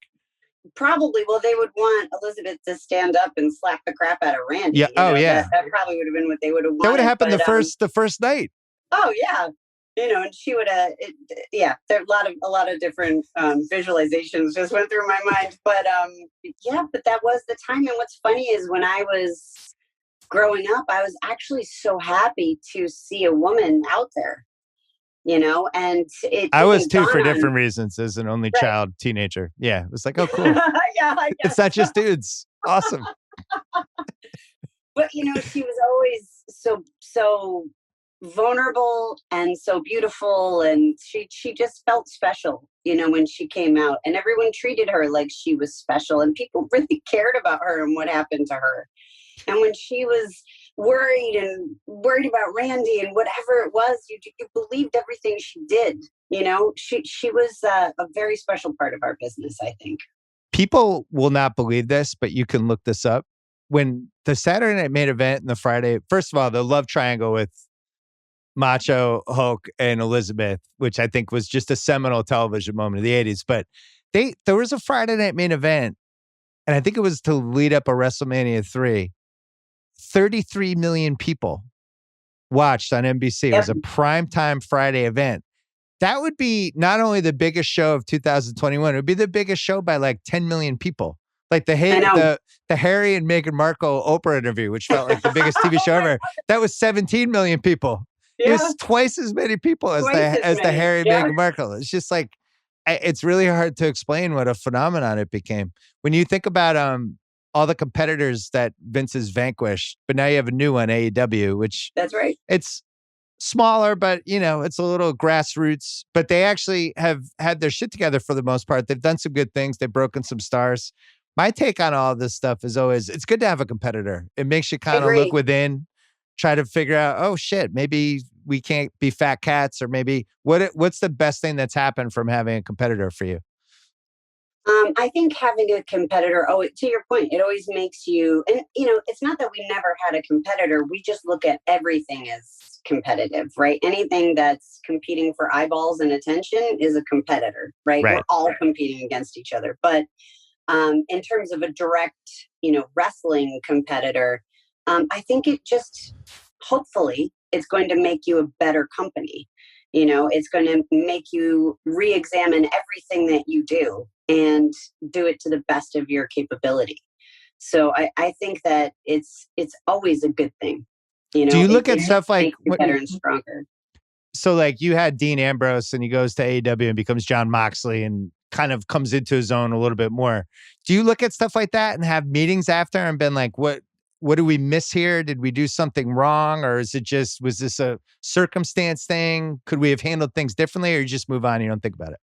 Probably. Well, they would want Elizabeth to stand up and slap the crap out of Randy. Yeah. Oh, yeah. That probably would have been what they would have wanted. That would have happened the first night. Oh, yeah. And she would, yeah, there are a lot of different visualizations just went through my mind. But yeah, but that was the time. And what's funny is when I was growing up, I was actually so happy to see a woman out there, and it I was didn't too, for dawn on different me. reasons, as an only Right. child teenager. Yeah, it was like, oh, cool. Yeah, I It's guess. not just dudes. Awesome. But she was always so vulnerable and so beautiful, and she just felt special, when she came out, and everyone treated her like she was special, and people really cared about her and what happened to her. And when she was worried about Randy and whatever it was, you believed everything she did. She was a very special part of our business, I think. People will not believe this, but you can look this up. When the Saturday Night Main Event and the Friday, first of all, the love triangle with Macho, Hulk, and Elizabeth, which I think was just a seminal television moment of the 80s. But there was a Friday Night Main Event, and I think it was to lead up a WrestleMania 3. 33 million people watched on NBC. It was a primetime Friday event. That would be not only the biggest show of 2021, it would be the biggest show by like 10 million people. Like the Harry and Meghan Markle Oprah interview, which felt like the biggest TV show ever. That was 17 million people. Yeah. It was twice as many people as the Harry and Meghan Markle. It's just like, it's really hard to explain what a phenomenon it became. When you think about all the competitors that Vince has vanquished, but now you have a new one, AEW, which that's right. It's smaller, but it's a little grassroots, but they actually have had their shit together for the most part. They've done some good things. They've broken some stars. My take on all of this stuff is always, it's good to have a competitor. It makes you kind of look within, try to figure out, oh shit, maybe we can't be fat cats, or maybe what's the best thing that's happened from having a competitor for you? I think having a competitor, to your point, it always makes you, and it's not that we never had a competitor. We just look at everything as competitive, right? Anything that's competing for eyeballs and attention is a competitor, right? We're all competing against each other. But in terms of a direct, wrestling competitor, I think it just, hopefully, it's going to make you a better company. It's going to make you re-examine everything that you do and do it to the best of your capability. So I think that it's always a good thing. Do you look at stuff like better and stronger? So like you had Dean Ambrose and he goes to AEW and becomes John Moxley and kind of comes into his own a little bit more. Do you look at stuff like that and have meetings after and been like, what do we miss here? Did we do something wrong? Or is it just, was this a circumstance thing? Could we have handled things differently, or you just move on and you don't think about it?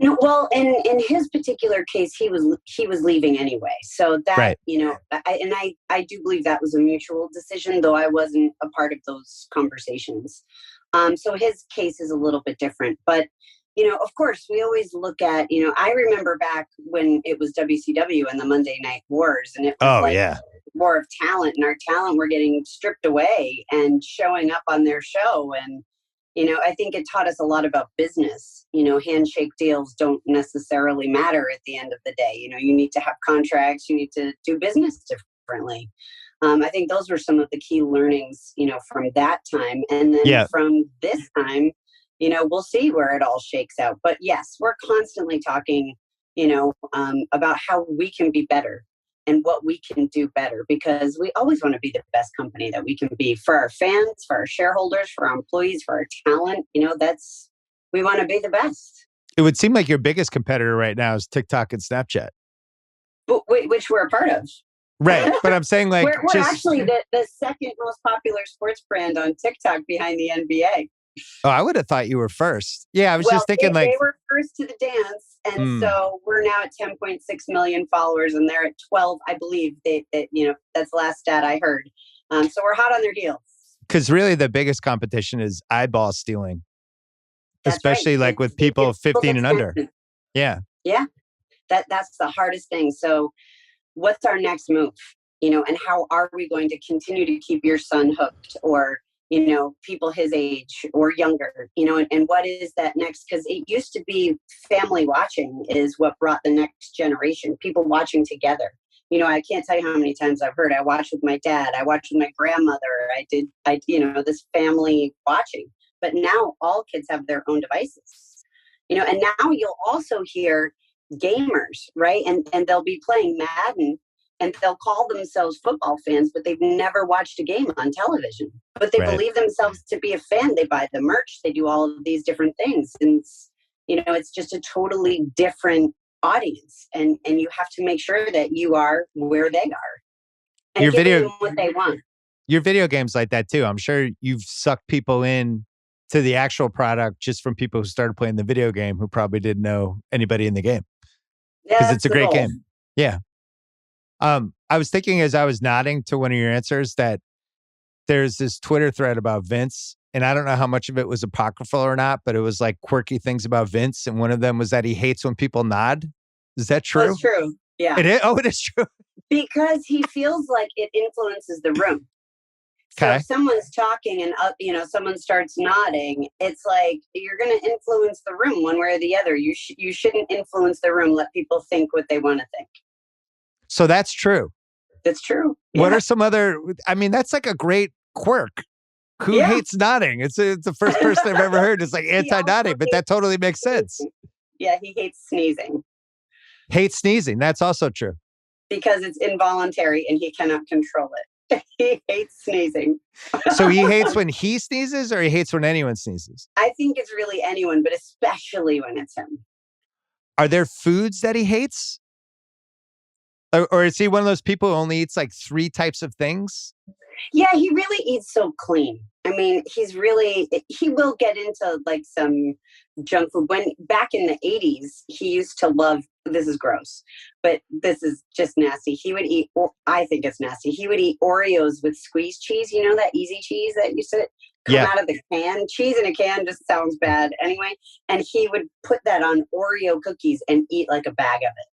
No, well, in his particular case, he was leaving anyway. So that, I do believe that was a mutual decision, though I wasn't a part of those conversations. So his case is a little bit different, but of course, we always look at, I remember back when it was WCW and the Monday Night Wars, and it was war of talent, and our talent were getting stripped away and showing up on their show. And, I think it taught us a lot about business. Handshake deals don't necessarily matter at the end of the day. You need to have contracts, you need to do business differently. I think those were some of the key learnings, from that time. And then from this time, we'll see where it all shakes out. But yes, we're constantly talking, about how we can be better and what we can do better, because we always want to be the best company that we can be for our fans, for our shareholders, for our employees, for our talent. We want to be the best. It would seem like your biggest competitor right now is TikTok and Snapchat, which we're a part of. Right. But I'm saying like, we're actually the second most popular sports brand on TikTok behind the NBA. Oh, I would have thought you were first. Yeah, I was just thinking they were first to the dance. And so we're now at 10.6 million followers, and they're at 12, I believe. That's the last stat I heard. So we're hot on their heels. Because really the biggest competition is eyeball stealing. That's especially like with people 15 and under. Yeah. Yeah. That's the hardest thing. So what's our next move? And how are we going to continue to keep your son hooked, or people his age or younger, and what is that next? Because it used to be family watching is what brought the next generation, people watching together. I can't tell you how many times I've heard, I watched with my dad, I watched with my grandmother, this family watching. but now all kids have their own devices, and now you'll also hear gamers, right? And they'll be playing Madden and they'll call themselves football fans, but they've never watched a game on television, but they believe themselves to be a fan. They buy the merch, they do all of these different things. And, it's just a totally different audience. And you have to make sure that you are where they are and give them what they want. Your video games like that too. I'm sure you've sucked people in to the actual product just from people who started playing the video game who probably didn't know anybody in the game. Because it's a great game. Yeah. I was thinking as I was nodding to one of your answers that there's this Twitter thread about Vince, and I don't know how much of it was apocryphal or not, but it was like quirky things about Vince, and one of them was that he hates when people nod. Is that true? That's true. Yeah. It is? Oh, it is true. Because he feels like it influences the room. So if someone's talking and someone starts nodding, it's like you're going to influence the room one way or the other. You shouldn't influence the room. Let people think what they want to think. So that's true. That's true. What are some other? I mean, that's like a great quirk. Who hates nodding? It's the first person I've ever heard. It's like anti-nodding, but that totally makes sense. Yeah, he hates sneezing. Hates sneezing. That's also true. Because it's involuntary and he cannot control it. He hates sneezing. So he hates when he sneezes, or he hates when anyone sneezes? I think it's really anyone, but especially when it's him. Are there foods that he hates? Or is he one of those people who only eats like 3 types of things? Yeah, he really eats so clean. I mean, he will get into like some junk food. When back in the 80s, he used to love, this is gross, but this is just nasty. He would eat, I think it's nasty. He would eat Oreos with squeezed cheese. You know, that easy cheese that used to come out of the can? Cheese in a can just sounds bad anyway. And he would put that on Oreo cookies and eat like a bag of it.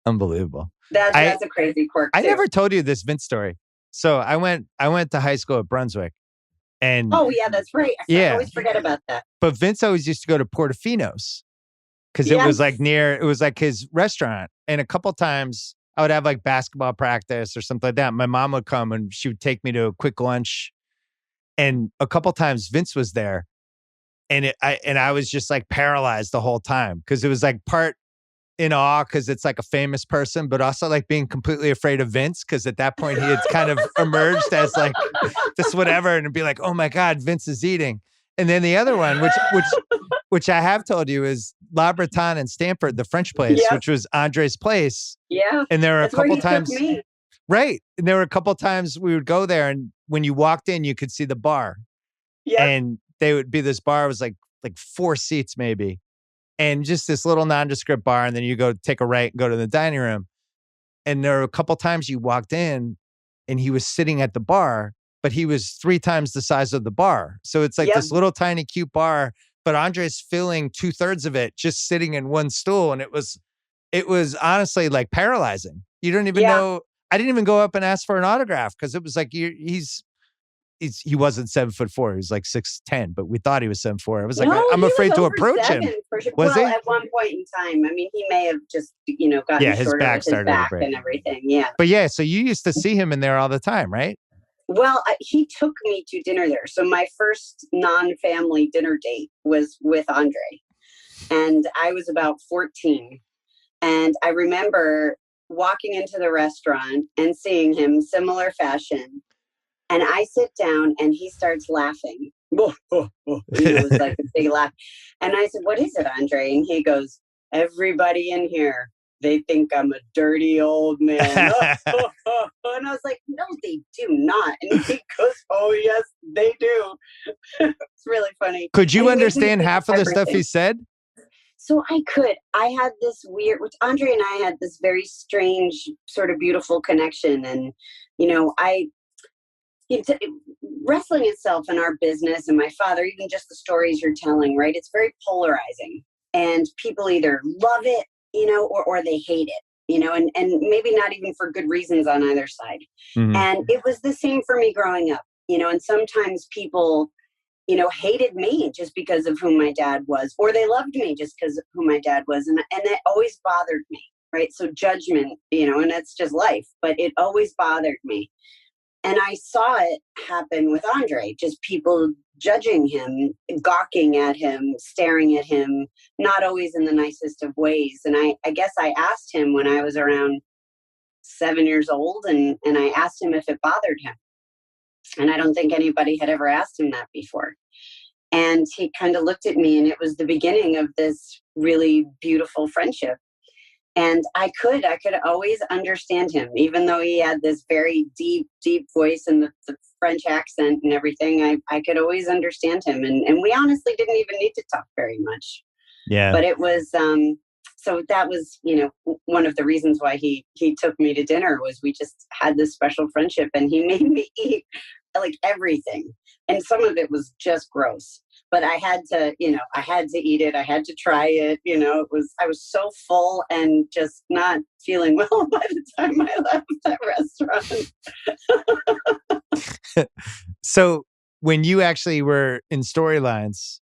Unbelievable. That's a crazy quirk too. I never told you this Vince story. So I went to high school at Brunswick. And oh yeah, that's right. I always forget about that. But Vince always used to go to Portofino's because it was like his restaurant. And a couple times I would have like basketball practice or something like that. My mom would come and she would take me to a quick lunch. And a couple times Vince was there. And I was just like paralyzed the whole time because it was like part in awe because it's like a famous person, but also like being completely afraid of Vince because at that point he had kind of emerged as like this whatever, and it'd be like, oh my God, Vince is eating. And then the other one, which I have told you, is La Bretonne in Stamford, the French place, which was Andre's place. Yeah, and there were a couple times, right? And there were a couple times we would go there, and when you walked in, you could see the bar. Yeah, and they would be this bar was like 4 seats maybe. And just this little nondescript bar, and then you go take a right and go to the dining room. And there were a couple times you walked in and he was sitting at the bar, but he was 3 times the size of the bar. So it's like this little tiny cute bar, but Andre's filling 2/3 of it just sitting in one stool. And it was honestly like paralyzing. You don't even know. I didn't even go up and ask for an autograph because it was like, he wasn't 7'4". He was like 6'10", but we thought he was 7'4". I was like, I'm afraid to approach him. Sure. Was he? At one point in time, I mean, he may have just, gotten his shorter back with his back and everything. Yeah. But so you used to see him in there all the time, right? Well, he took me to dinner there. So my first non-family dinner date was with Andre, and I was about 14. And I remember walking into the restaurant and seeing him similar fashion. And I sit down and he starts laughing. It was like a big laugh. And I said, what is it, Andre? And he goes, everybody in here, they think I'm a dirty old man. And I was like, no, they do not. And he goes, oh, yes, they do. It's really funny. Could you understand half of the stuff he said? So I could. I had this which Andre and I had this very strange, sort of beautiful connection. And, wrestling itself and our business and my father, even just the stories you're telling, right? It's very polarizing, and people either love it, or they hate it, and maybe not even for good reasons on either side. Mm-hmm. And it was the same for me growing up, and sometimes people, hated me just because of who my dad was, or they loved me just because of who my dad was. And that always bothered me, right? So judgment, and that's just life, but it always bothered me. And I saw it happen with Andre, just people judging him, gawking at him, staring at him, not always in the nicest of ways. And I guess I asked him when I was around 7 years old, and I asked him if it bothered him. And I don't think anybody had ever asked him that before. And he kind of looked at me, and it was the beginning of this really beautiful friendship. And I could always understand him, even though he had this very deep, deep voice and the French accent and everything. I could always understand him. And we honestly didn't even need to talk very much. Yeah. But it was, so that was, one of the reasons why he took me to dinner, was we just had this special friendship, and he made me eat like everything. And some of it was just gross. But I had to eat it. I had to try it. I was so full and just not feeling well by the time I left that restaurant. So when you actually were in storylines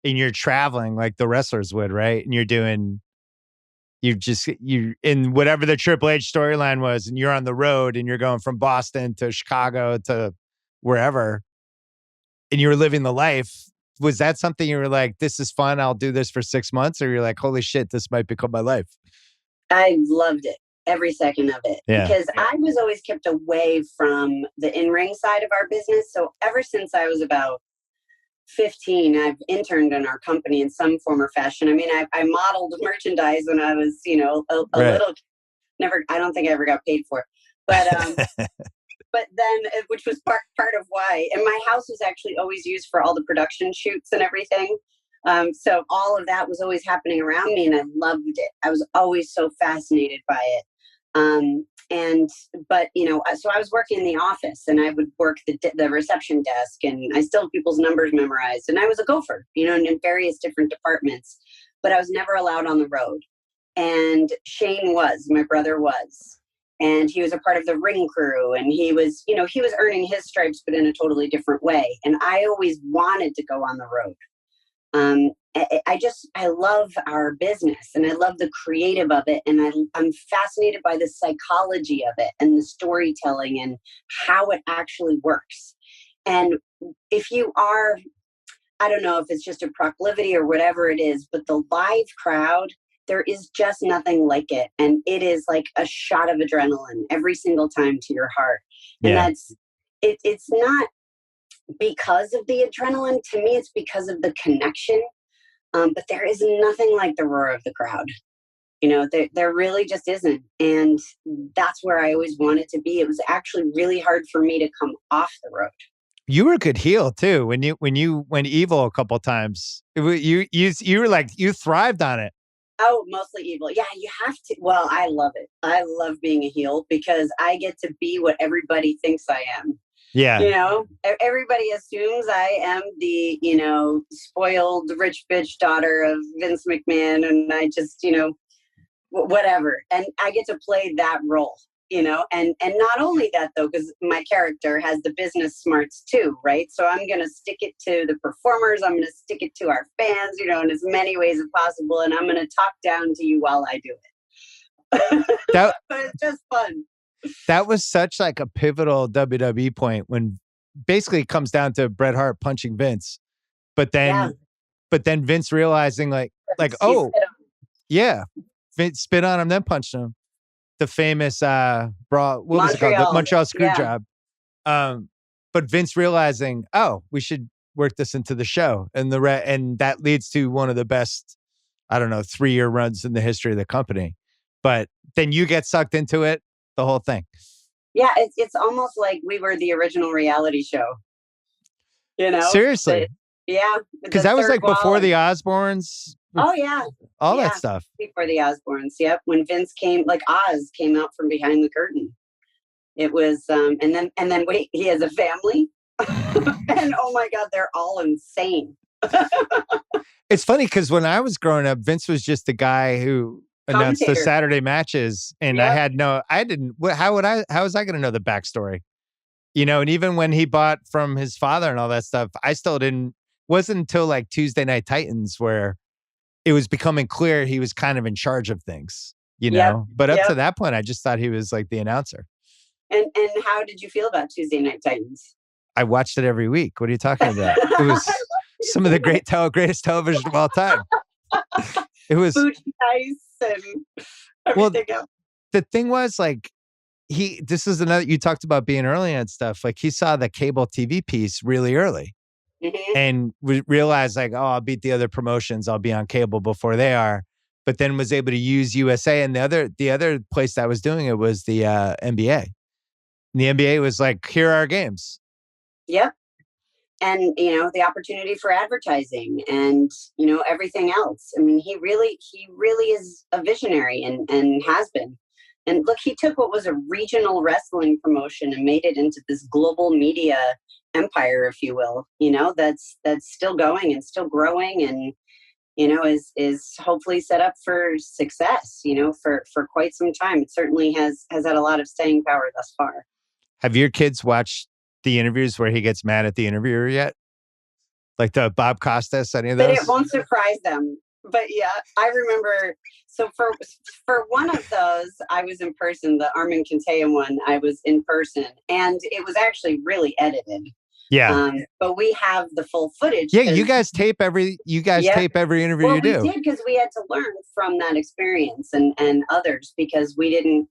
and you're traveling like the wrestlers would, right? And you in whatever the Triple H storyline was, and you're on the road and you're going from Boston to Chicago to wherever, and you were living the life. Was that something you were like, this is fun, I'll do this for 6 months? Or you're like, holy shit, this might become my life? I loved it, every second of it. Yeah. Because I was always kept away from the in-ring side of our business. So ever since I was about 15, I've interned in our company in some form or fashion. I mean, I modeled merchandise when I was, a Right. little, I don't think I ever got paid for it. But but then, which was part of why. And my house was actually always used for all the production shoots and everything. So all of that was always happening around me, and I loved it. I was always so fascinated by it. So I was working in the office, and I would work the reception desk, and I still have people's numbers memorized. And I was a gopher, in various different departments, but I was never allowed on the road. And Shane my brother was. And he was a part of the ring crew, and he was earning his stripes, but in a totally different way. And I always wanted to go on the road. I love our business, and I love the creative of it. And I'm fascinated by the psychology of it and the storytelling and how it actually works. And if you are, I don't know if it's just a proclivity or whatever it is, but the live crowd, there is just nothing like it. And it is like a shot of adrenaline every single time to your heart. And it's not because of the adrenaline. To me, it's because of the connection. But there is nothing like the roar of the crowd. There really just isn't. And that's where I always wanted to be. It was actually really hard for me to come off the road. You were a good heel too. When you went evil a couple times, you were like, you thrived on it. Oh, mostly evil. Yeah, you have to. Well, I love it. I love being a heel because I get to be what everybody thinks I am. Yeah. Everybody assumes I am the, spoiled rich bitch daughter of Vince McMahon. And I just, whatever. And I get to play that role, and not only that, though, because my character has the business smarts, too. Right. So I'm going to stick it to the performers. I'm going to stick it to our fans, in as many ways as possible. And I'm going to talk down to you while I do it. But it's just fun. That was such like a pivotal WWE point when basically it comes down to Bret Hart punching Vince. But then Vince realizing oh, yeah, Vince spit on him, then punched him. The famous what was it called? The Montreal screw job. But Vince realizing, oh, we should work this into the show. And and that leads to one of the best, 3-year runs in the history of the company. But then you get sucked into it, the whole thing. Yeah, it's almost like we were the original reality show. Seriously. Yeah. Because that was like before the Osbournes. Oh, yeah. All that stuff. Before the Osbournes. Yep. When Vince came, like Oz came out from behind the curtain. It was, and then wait, he has a family. And oh my God, they're all insane. It's funny because when I was growing up, Vince was just the guy who announced the Saturday matches. And yep. How was I going to know the backstory? And even when he bought from his father and all that stuff, I still wasn't until like Tuesday Night Titans where it was becoming clear he was kind of in charge of things, But up to that point, I just thought he was like the announcer. And how did you feel about Tuesday Night Titans? I watched it every week. What are you talking about? It was some of the greatest television of all time. It was food ice and everything else. The thing was, like, this is another, you talked about being early on stuff. Like, he saw the cable TV piece really early and realized, like, oh, I'll beat the other promotions. I'll be on cable before they are. But then was able to use USA. And the other place that was doing it was the NBA. And the NBA was like, here are our games. Yep. And, the opportunity for advertising and, everything else. I mean, he really is a visionary and has been. And look, he took what was a regional wrestling promotion and made it into this global media empire, if you will, that's still going and still growing and, is hopefully set up for success, for quite some time. It certainly has had a lot of staying power thus far. Have your kids watched the interviews where he gets mad at the interviewer yet? Like the Bob Costas, any of those? But it won't surprise them. But yeah, I remember. So for one of those, I was in person. The Armin Kantaya one, I was in person, and it was actually really edited. Yeah. But we have the full footage. Yeah, you guys tape every interview you do. We did because we had to learn from that experience and others because we didn't,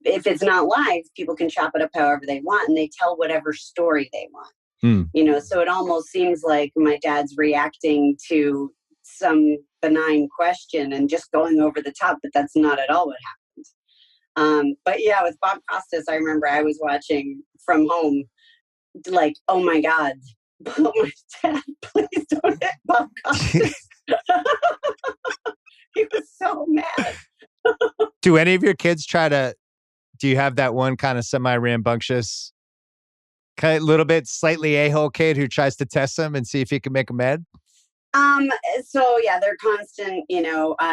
if it's not live, people can chop it up however they want and they tell whatever story they want. So it almost seems like my dad's reacting to some benign question and just going over the top, but that's not at all what happened. But yeah, with Bob Costas, I remember I was watching from home, like, oh my God, oh my dad, please don't hit Bob Costas. He was so mad. Do any of your kids do you have that one kind of semi-rambunctious, kind of little bit slightly a-hole kid who tries to test them and see if he can make them mad? So yeah, they're constant,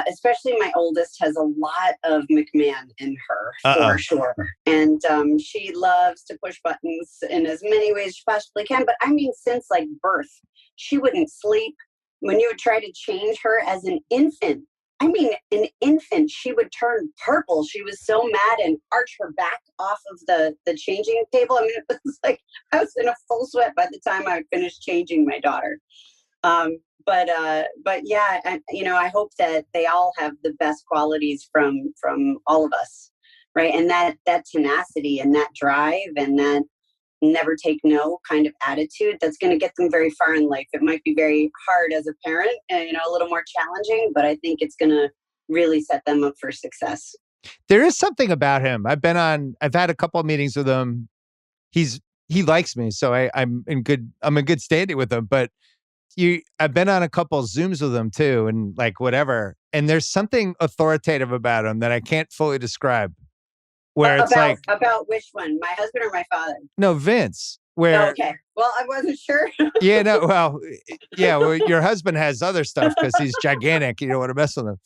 especially my oldest has a lot of McMahon in her for sure. And, she loves to push buttons in as many ways she possibly can. But I mean, since like birth, she wouldn't sleep. When you would try to change her as an infant, she would turn purple. She was so mad and arch her back off of the changing table. I mean, it was like I was in a full sweat by the time I finished changing my daughter. But yeah, I hope that they all have the best qualities from all of us, right? And that tenacity and that drive and that never take no kind of attitude, that's going to get them very far in life. It might be very hard as a parent and, a little more challenging, but I think it's going to really set them up for success. There is something about him. I've had a couple of meetings with him. He likes me, so I'm in good standing with him, but I've been on a couple of Zooms with him too, and like whatever. And there's something authoritative about him that I can't fully describe. Where it's about which one, my husband or my father? No, Vince. Where? Oh, okay. Well, I wasn't sure. Yeah. No. Well. Yeah. Well, your husband has other stuff because he's gigantic. You don't want to mess with him.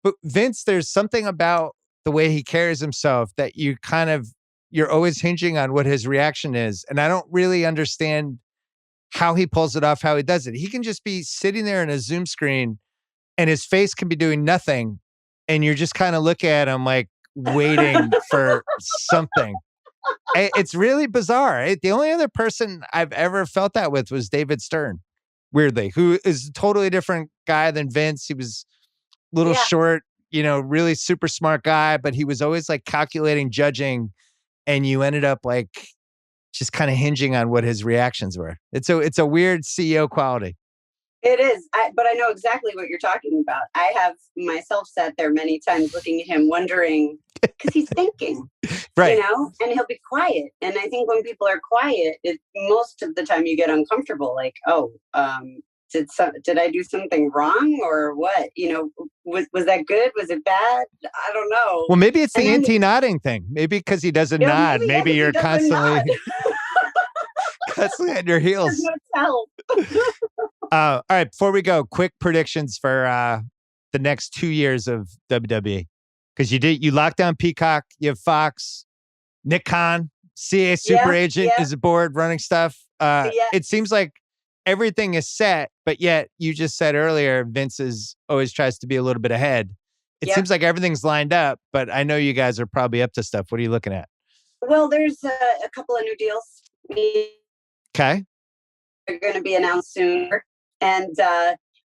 But Vince, there's something about the way he carries himself that you're always hinging on what his reaction is, and I don't really understand how he pulls it off, how he does it. He can just be sitting there in a Zoom screen and his face can be doing nothing. And you're just kind of looking at him like waiting for something. It's really bizarre. The only other person I've ever felt that with was David Stern, weirdly, who is a totally different guy than Vince. He was a little short, really super smart guy, but he was always like calculating, judging. And you ended up like just kind of hinging on what his reactions were. It's a weird CEO quality. It is, but I know exactly what you're talking about. I have myself sat there many times looking at him, wondering, because he's thinking, right? And he'll be quiet. And I think when people are quiet, most of the time you get uncomfortable. Like, did I do something wrong or what? Was that good? Was it bad? I don't know. Well, maybe it's the anti-nodding thing. Maybe because he doesn't nod. Maybe you're constantly at your heels. No all right, before we go, quick predictions for the next 2 years of WWE. Because you locked down Peacock, you have Fox, Nick Khan, CA super agent is aboard running stuff. It seems like everything is set, but yet you just said earlier, Vince always tries to be a little bit ahead. It seems like everything's lined up, but I know you guys are probably up to stuff. What are you looking at? Well, there's a couple of new deals. Okay. They're going to be announced sooner. And,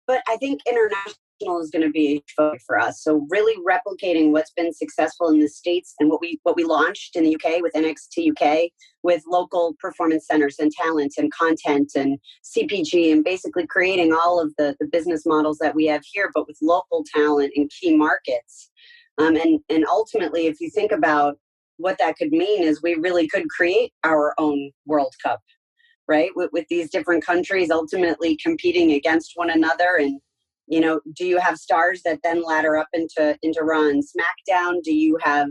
but I think international is going to be a focus for us. So really replicating what's been successful in the States and what we launched in the UK with NXT UK, with local performance centers and talent and content and CPG, and basically creating all of the business models that we have here, but with local talent in key markets. And ultimately, if you think about what that could mean, is we really could create our own World Cup, right? With these different countries ultimately competing against one another. And, you know, do you have stars that then ladder up into Raw and SmackDown? Do you have,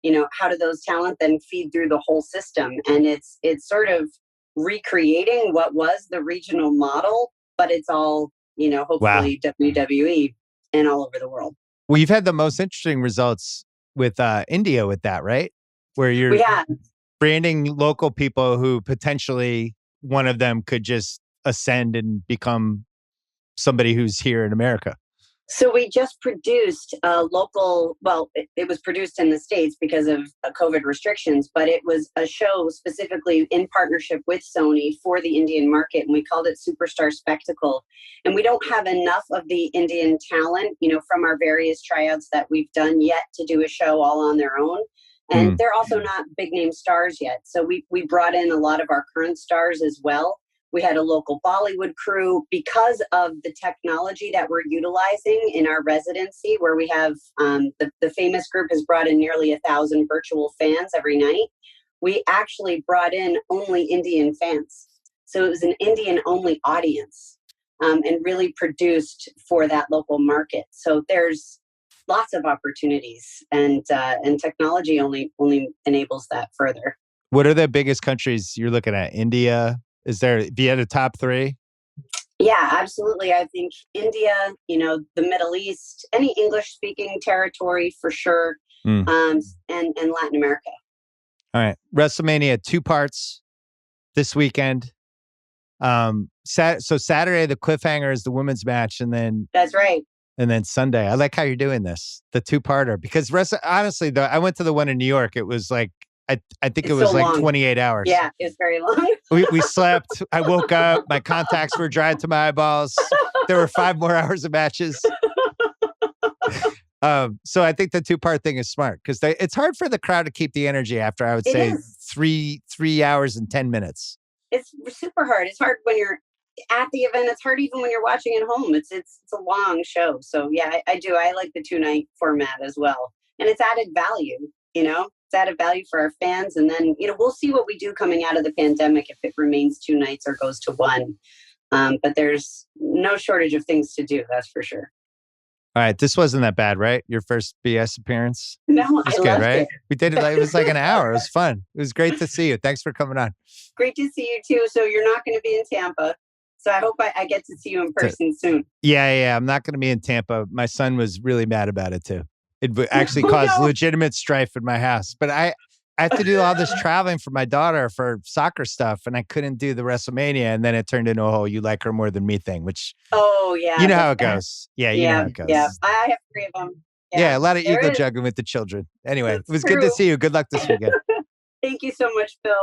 you know, how do those talent then feed through the whole system? And it's sort of recreating what was the regional model, but it's all, you know, hopefully WWE and all over the world. Well, you've had the most interesting results with India with that, right? Where you're branding local people who potentially one of them could just ascend and become somebody who's here in America. So we just produced a local, well, it was produced in the States because of COVID restrictions, but it was a show specifically in partnership with Sony for the Indian market. And we called it Superstar Spectacle. And we don't have enough of the Indian talent, you know, from our various tryouts that we've done yet to do a show all on their own. And they're also not big name stars yet. So we brought in a lot of our current stars as well. We had a local Bollywood crew because of the technology that we're utilizing in our residency, where we have the famous group has brought in nearly 1,000 virtual fans every night. We actually brought in only Indian fans. So it was an Indian only audience and really produced for that local market. So there's lots of opportunities, and technology only enables that further. What are the biggest countries you're looking at? India? Is there, if you had a top three? Yeah, absolutely. I think India, you know, the Middle East, any English speaking territory for sure, and Latin America. All right. WrestleMania, 2 parts this weekend. So Saturday, the cliffhanger is the women's match, and then that's right. And then Sunday. I like how you're doing this, the 2-parter, because honestly, though, I went to the one in New York. It was like, I think it was like long. 28 hours. Yeah, it was very long. we slept. I woke up. My contacts were dry to my eyeballs. There were 5 more hours of matches. So I think the 2-part thing is smart because it's hard for the crowd to keep the energy after, I would say, 3 hours and 10 minutes. It's super hard. It's hard when you're at the event. It's hard even when you're watching at home. It's a long show. So yeah, I do. I like the 2-night format as well. And it's added value, you know? It's added value for our fans. And then, you know, we'll see what we do coming out of the pandemic if it remains 2 nights or goes to 1. But there's no shortage of things to do. That's for sure. All right. This wasn't that bad, right? Your first BS appearance? No, I loved it. We did it. It was like an hour. It was fun. It was great to see you. Thanks for coming on. Great to see you too. So you're not going to be in Tampa. So I hope I get to see you in person soon. Yeah. I'm not going to be in Tampa. My son was really mad about it too. It actually caused legitimate strife in my house. But I have to do all this traveling for my daughter for soccer stuff, and I couldn't do the WrestleMania. And then it turned into a whole "you like her more than me" thing, which you know how it goes. Yeah, you know how it goes. Yeah, I have 3 of them. Yeah, a lot of ego juggling with the children. Anyway, it was good to see you. Good luck this weekend. Thank you so much, Phil.